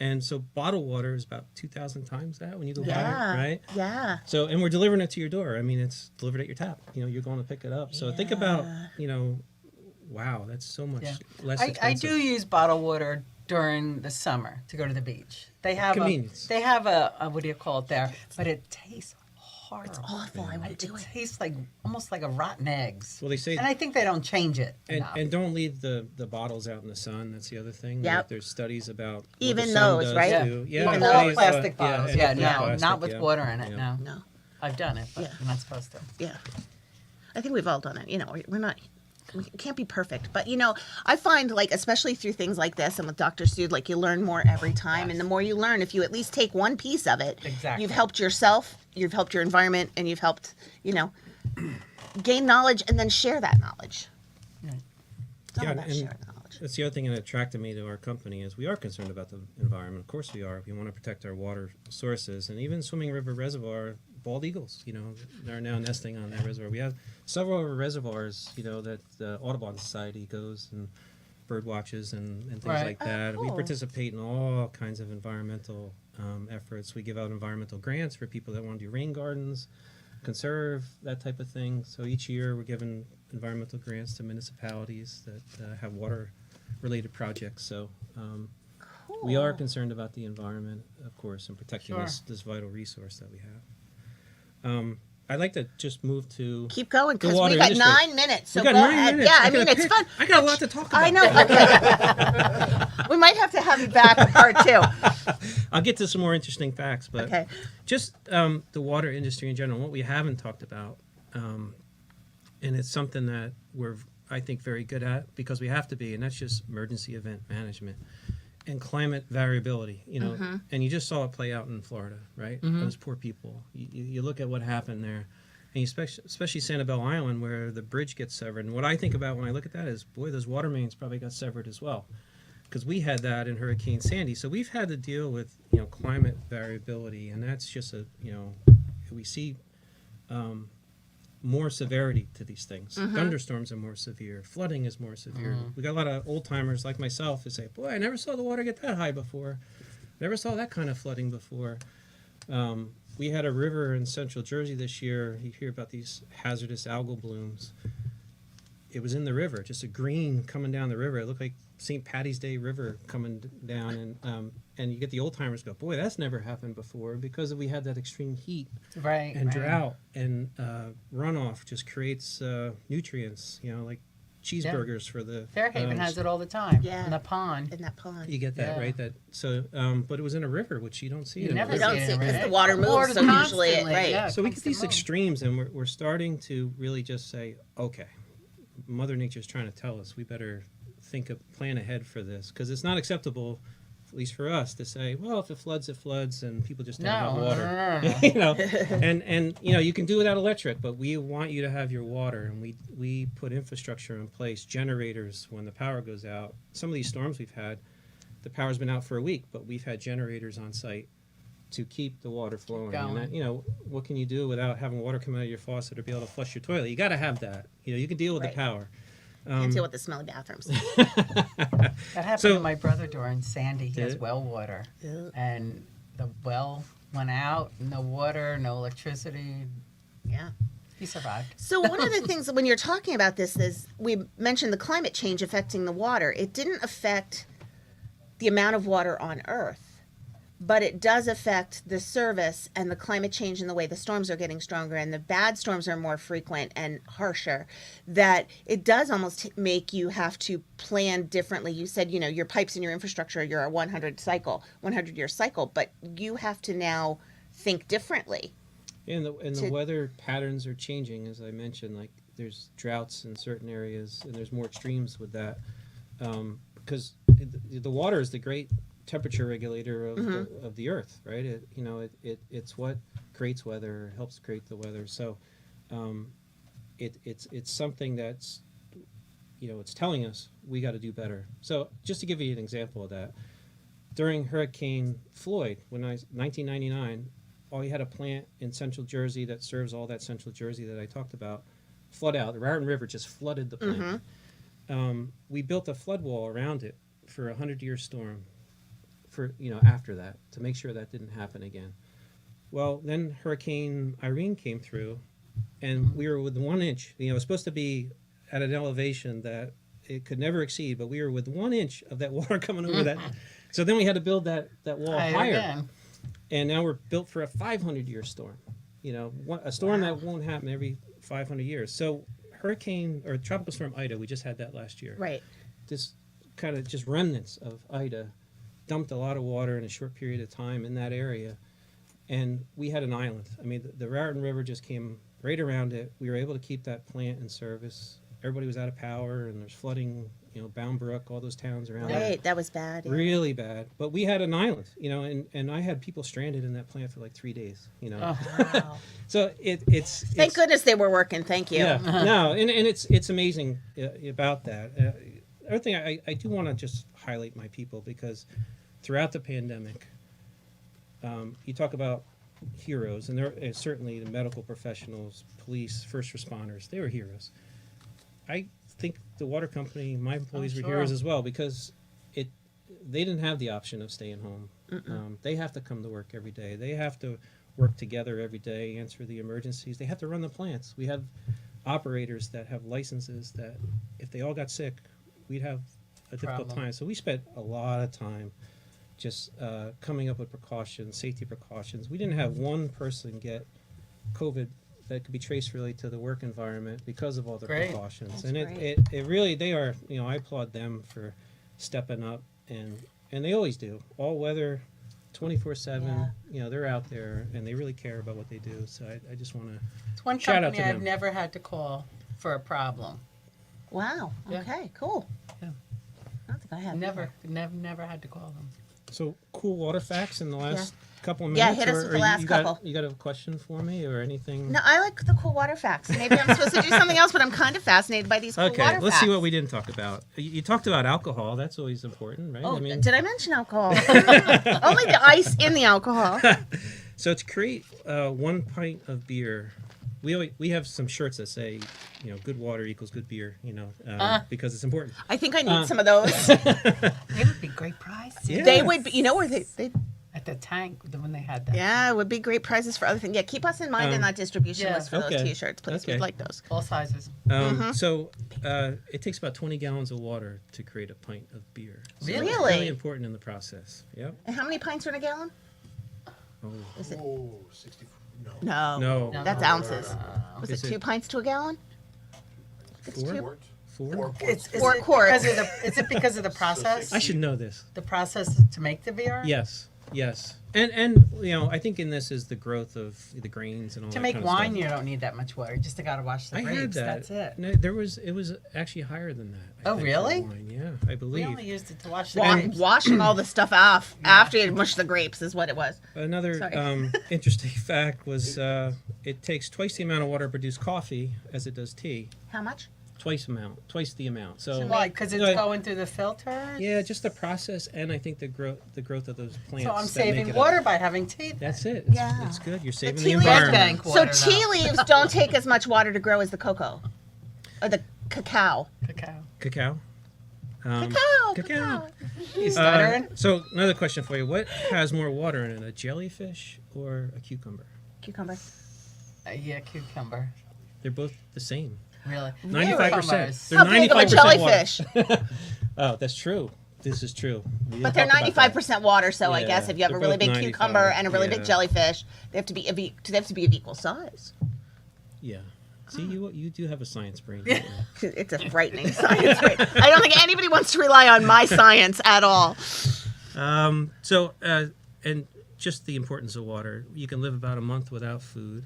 And so bottled water is about 2,000 times that when you go buy Yeah, it, right? yeah. So and we're delivering it to your door. I mean, it's delivered at your tap. You're going to pick it up. So think about, wow, that's so much Yeah. less I expensive. do use bottled water during the summer to go to the beach. They have Convenience. They have a what do you call it there? But it tastes horrible. It's awful. I won't do it. Tastes like almost like a rotten eggs. Well, they say And I think they don't change it. enough. and don't leave the bottles out in the sun. That's the other thing. Yep. Like, there's studies about what the Even sun those, does right? Yeah. to- yeah, Even the all studies, plastic bottles. and Yeah, the no, plastic, not with yeah. water in it. Yeah. No, No, I've done it, but Yeah. you're not supposed to. yeah. I think we've all done it. We're not it can't be perfect, but I find, like, especially through things like this and with Dr. Sood, like, you learn more every time, and the more you learn, if you at least take one piece of it, Exactly. you've helped yourself, you've helped your environment, and you've helped gain knowledge and then share that knowledge. It's all Yeah, about and sharing knowledge. that's the other thing that attracted me to our company is we are concerned about the environment. Of course we are. We want to protect our water sources, and even Swimming River Reservoir, bald eagles, are now nesting on that reservoir. We have several other reservoirs, that the Audubon Society goes and bird watches and things Right. like that. We cool. participate in all kinds of environmental efforts. We give out environmental grants for people that want to do rain gardens, conserve, that type of thing. So each year we're giving environmental grants to municipalities that have water-related projects. So we are concerned about the environment, of course, and protecting Sure. this vital resource that we have. I'd like to just move to Keep going, the because water we got industry. 9 minutes. So We got go 9 ahead. minutes. Yeah, I I mean, gotta it's pick. fun. I got a lot to talk about. I know. Okay. We might have to have you back for part 2. I'll get to some more interesting facts, but Okay. just the water industry in general, what we haven't talked about, and it's something that we're, I think, very good at because we have to be, and that's just emergency event management and climate variability, and you just saw it play out in Florida, right? Those poor people. You look at what happened there, and especially Sanibel Island where the bridge gets severed. And what I think about when I look at that is, boy, those water mains probably got severed as well, because we had that in Hurricane Sandy. So we've had to deal with climate variability, and that's just we see more severity to these things. Thunderstorms are more severe. Flooding is more severe. We got a lot of old timers like myself who say, "Boy, I never saw the water get that high before. Never saw that kind of flooding before." We had a river in central Jersey this year. You hear about these hazardous algal blooms. It was in the river, just a green coming down the river. It looked like St. Patty's Day River coming down, and you get the old timers go, "Boy, that's never happened before," because we had that extreme heat Right. and right. drought and runoff just creates nutrients, like cheeseburgers for the Fairhaven has it all the time. Yeah. In the pond. In that pond. You get that, Yeah. right? That so, but it was in a river, which you don't see. You in a never We river. don't see see it, it because right? the water moves, Water's so usually it, constantly, right. yeah. So we get these constant move. extremes, and we're starting to really just say, okay, Mother Nature's trying to tell us we better plan ahead for this, because it's not acceptable, at least for us, to say, well, if it floods, and people just don't have No, water. no. And you can do without electric, but we want you to have your water, and we put infrastructure in place, generators when the power goes out. Some of these storms we've had, the power's been out for a week, but we've had generators on site to keep the water flowing. And going. that, what can you do without having water come out of your faucet or be able to flush your toilet? You got to have that. You can deal with Right. the power. Can't deal with the smelly bathrooms. That happened So- to my brother during Sandy. He has Did it? well water. Ugh. And the well went out, no water, no electricity. Yeah. He survived. So one of the things when you're talking about this is we mentioned the climate change affecting the water. It didn't affect the amount of water on Earth, but it does affect the service and the climate change and the way the storms are getting stronger and the bad storms are more frequent and harsher, that it does almost make you have to plan differently. You said, your pipes and your infrastructure, you're a 100-year cycle, but you have to now think differently. And the to- weather patterns are changing, as I mentioned. Like there's droughts in certain areas, and there's more extremes with that, because the water is the great temperature regulator of the earth, right? It's what creates weather, helps create the weather. So it's something that's it's telling us we got to do better. So just to give you an example of that, during Hurricane Floyd, 1999, we had a plant in central Jersey that serves all that central Jersey that I talked about, flood out. The Raritan River just flooded the plant. We built a flood wall around it for a 100-year storm. After that, to make sure that didn't happen again. Well, then Hurricane Irene came through, and we were with 1 inch. It was supposed to be at an elevation that it could never exceed, but we were with 1 inch of that water coming over that. So then we had to build that wall higher. Again. And now we're built for a 500-year storm. A storm that won't happen every 500 years. So Hurricane or Tropical Storm Ida, we just had that last year. Right. This kind of just remnants of Ida dumped a lot of water in a short period of time in that area, and we had an island. I mean, the Raritan River just came right around it. We were able to keep that plant in service. everybody was out of power, and there's flooding. Bound Brook, all those towns around there. Right, that was bad. Yeah. Really bad. But we had an island, and I had people stranded in that plant for like 3 days. Oh. Wow. So it's Thank goodness they were working. Thank you. Yeah, no, and it's amazing about that. Other thing, I do want to just highlight my people, because throughout the pandemic, you talk about heroes, and there is certainly the medical professionals, police, first responders, they were heroes. I think the water company, my employees were heroes as well, because they didn't have the option of staying home. They have to come to work every day. They have to work together every day, answer the emergencies. They have to run the plants. We have operators that have licenses that if they all got sick, we'd have a difficult time. So we spent a lot of time just coming up with precautions, safety precautions. We didn't have one person get COVID that could be traced really to the work environment because of all the precautions. That's and great. it really, they are, I applaud them for stepping up, and they always do. All weather, 24/7, they're out there, and they really care about what they do. So I just want to It's one shout out company to I've them. never had to call for a problem. Wow. Yeah. Okay. Cool. Yeah. I don't think I have. Never had to call them. So cool water facts in the last couple of Yeah, minutes. hit us or with the you last couple. You got a question for me or anything? No, I like the cool water facts. Maybe I'm supposed to do something else, but I'm kind of fascinated by these cool Okay, water let's facts. see what we didn't talk about. You talked about alcohol. That's always important, right? Oh, did I mention alcohol? Only the ice in the alcohol. So to create 1 pint of beer, we have some shirts that say, good water equals good beer, because it's important. I think I need some of those. They would be great prizes. Yeah. They would be, where they At the tank, when they had that. yeah, it would be great prizes for other things. Yeah, keep us in mind in that distribution yeah. list for those Okay. T-shirts, please. Okay. We'd like those. All sizes. So it takes about 20 gallons of water to create a pint of beer. So Really? It's really important in the process. Yep. And how many pints are in a gallon? Oh. Is it? Oh, 64. No. No. No. That's ounces. Was Is it it 2 pints to a gallon? It's Four? two. Quart. Four? 4 quarts. Is Four it quarts. Is it because of the process? I should know this. The process to make the beer? Yes. And I think in this is the growth of the grains and all To that make kind of wine, stuff. you don't need that much water. You just gotta wash the I grapes. heard that. That's it. No, it was actually higher than that. I Oh, think, for really? wine. Yeah, I We believe. only used it to wash the Wa- grapes. washing all the stuff off after you mush the grapes is what it was. Another Sorry. interesting fact was it takes twice the amount of water to produce coffee as it does tea. How much? Twice the amount. So Why? Because it's Like- going through the filter? yeah, just the process, and I think the growth of those plants. So I'm that make saving it water up. by having tea. That's it. It's, Yeah. it's good. You're saving tea the leaves- environment. Bank So water, tea though. leaves don't take as much water to grow as the cocoa. Or the cacao. Cacao. Cacao. Cacao. You stuttering? So another question for you: what has more water in it, a jellyfish or a cucumber? Cucumber. Yeah, cucumber. They're both the same. Really? 95%. Cucumbers. They're How big of a 95% water. jellyfish? Oh, Oh, that's true. This is true. We But didn't they're talk about that. 95% water, so I Yeah, guess if you have a they're really both big 95, cucumber and a really big yeah. jellyfish, they have to be of equal size. Yeah. See, you do have a science brain. don't you? It's a frightening science. Right? I don't think anybody wants to rely on my science at all. And just the importance of water. You can live about a month without food.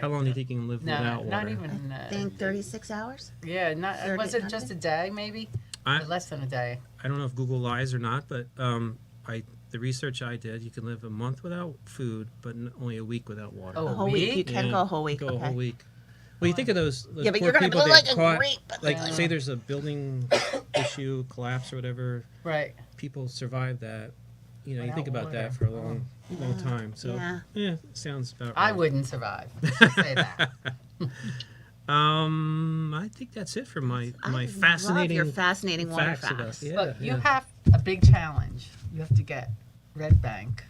How long do you think you can live No, without water? not even. I think 36 hours. Yeah, not. 30, Was it not just even. a day, maybe? I- Or less than a day. I don't know if Google lies or not, but the research I did, you can live a month without food, but only a week without water. Oh, A whole week. You week? can go a whole week. Go okay. a whole week. Well, you think of those Yeah, but poor you're gonna people look that like a caught, grape. like say there's a building issue, collapse or whatever. Right. People survive that. You know, you Without think about water. that for a long time. So Yeah. sounds about right. I wouldn't survive. Let's just say that. I think that's it for my fascinating Love your fascinating water facts facts. about yeah. Look, you yeah. have a big challenge. You have to get Red Bank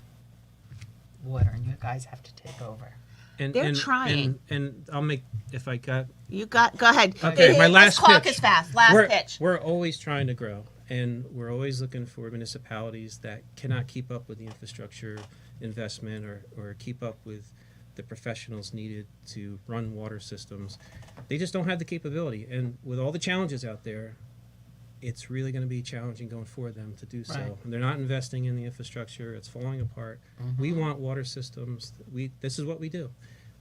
water, and you guys have to take over. And, They're trying. And I'll make if I got You go ahead. Okay, my last This clock pitch. is fast. Last we're, pitch. We're always trying to grow, and we're always looking for municipalities that cannot keep up with the infrastructure investment or keep up with the professionals needed to run water systems. They just don't have the capability, and with all the challenges out there, it's really going to be challenging going for them to do so. Right. And they're not investing in the infrastructure; it's falling apart. We want water systems. This is what we do.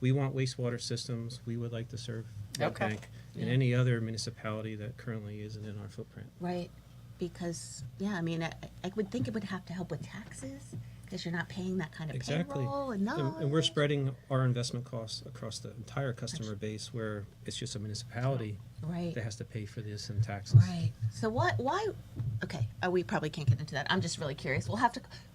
we want wastewater systems. We would like to serve Red Okay. Bank and any other municipality that currently isn't in our footprint. Right. Because, yeah, I mean, I would think it would have to help with taxes because you're not paying that kind of Exactly. payroll and no. And we're spreading our investment costs across the entire customer base, where it's just a municipality Right. that has to pay for this and taxes. Right. So why? Okay, we probably can't get into that. I'm just really curious.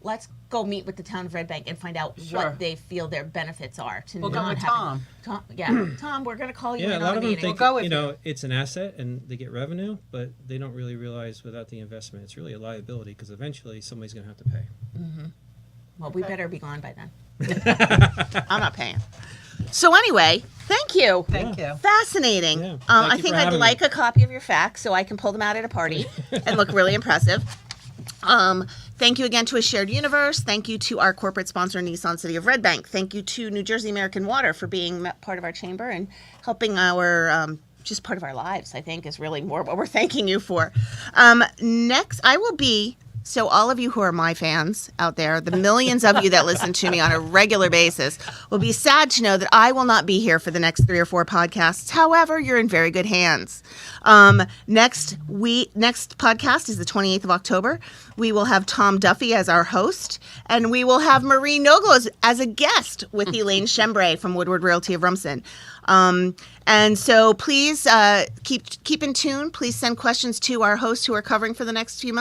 Let's go meet with the town of Red Bank and find out Sure. what they feel their benefits are to We'll go not with having. Tom. Yeah, Tom, we're gonna call you Yeah, in a lot on of a them meeting. think, We'll go with you know, it's an asset and they get revenue, but they don't really realize without the investment, it's really a liability because eventually somebody's going to have to pay. Well, we better be gone by then. I'm not paying. So anyway, thank you. Thank you. Fascinating. Yeah, I thank you think for I'd having like me. a copy of your facts so I can pull them out at a party and look really impressive. Thank you again to A Shared Universe. Thank you to our corporate sponsor, Nissan City of Red Bank. Thank you to New Jersey American Water for being part of our chamber and helping our just part of our lives, I think, is really more what we're thanking you for. Next, I will be. So all of you who are my fans out there, the millions of you that listen to me on a regular basis, will be sad to know that I will not be here for the next 3 or 4 podcasts. However, you're in very good hands. Next podcast is the 28th of October. We will have Tom Duffy as our host, and we will have Marie Noglo as a guest with Elaine Shembray from Woodward Realty of Rumson. And so please keep in tune. Please send questions to our hosts who are covering for the next few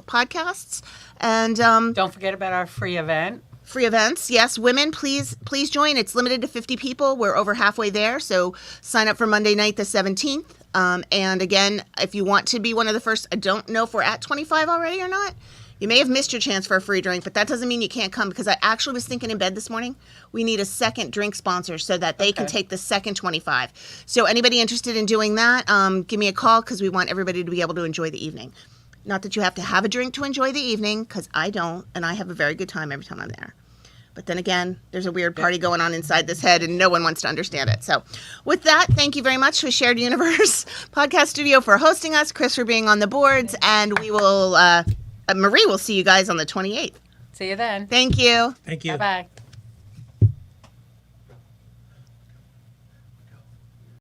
podcasts. And Don't forget about our free event. free events, yes, women, please join. It's limited to 50 people. We're over halfway there, so sign up for Monday night the 17th. And again, if you want to be one of the first, I don't know if we're at 25 already or not. You may have missed your chance for a free drink, but that doesn't mean you can't come, because I actually was thinking in bed this morning, we need a second drink sponsor so that they can take the second 25. So anybody interested in doing that, give me a call, because we want everybody to be able to enjoy the evening. Not that you have to have a drink to enjoy the evening, because I don't, and I have a very good time every time I'm there. But then again, there's a weird party going on inside this head, and no one wants to understand it. So with that, thank you very much to Shared Universe Podcast Studio for hosting us, Chris for being on the boards, and we will... Marie will see you guys on the 28th. See you then. Thank you. Thank you. Bye-bye.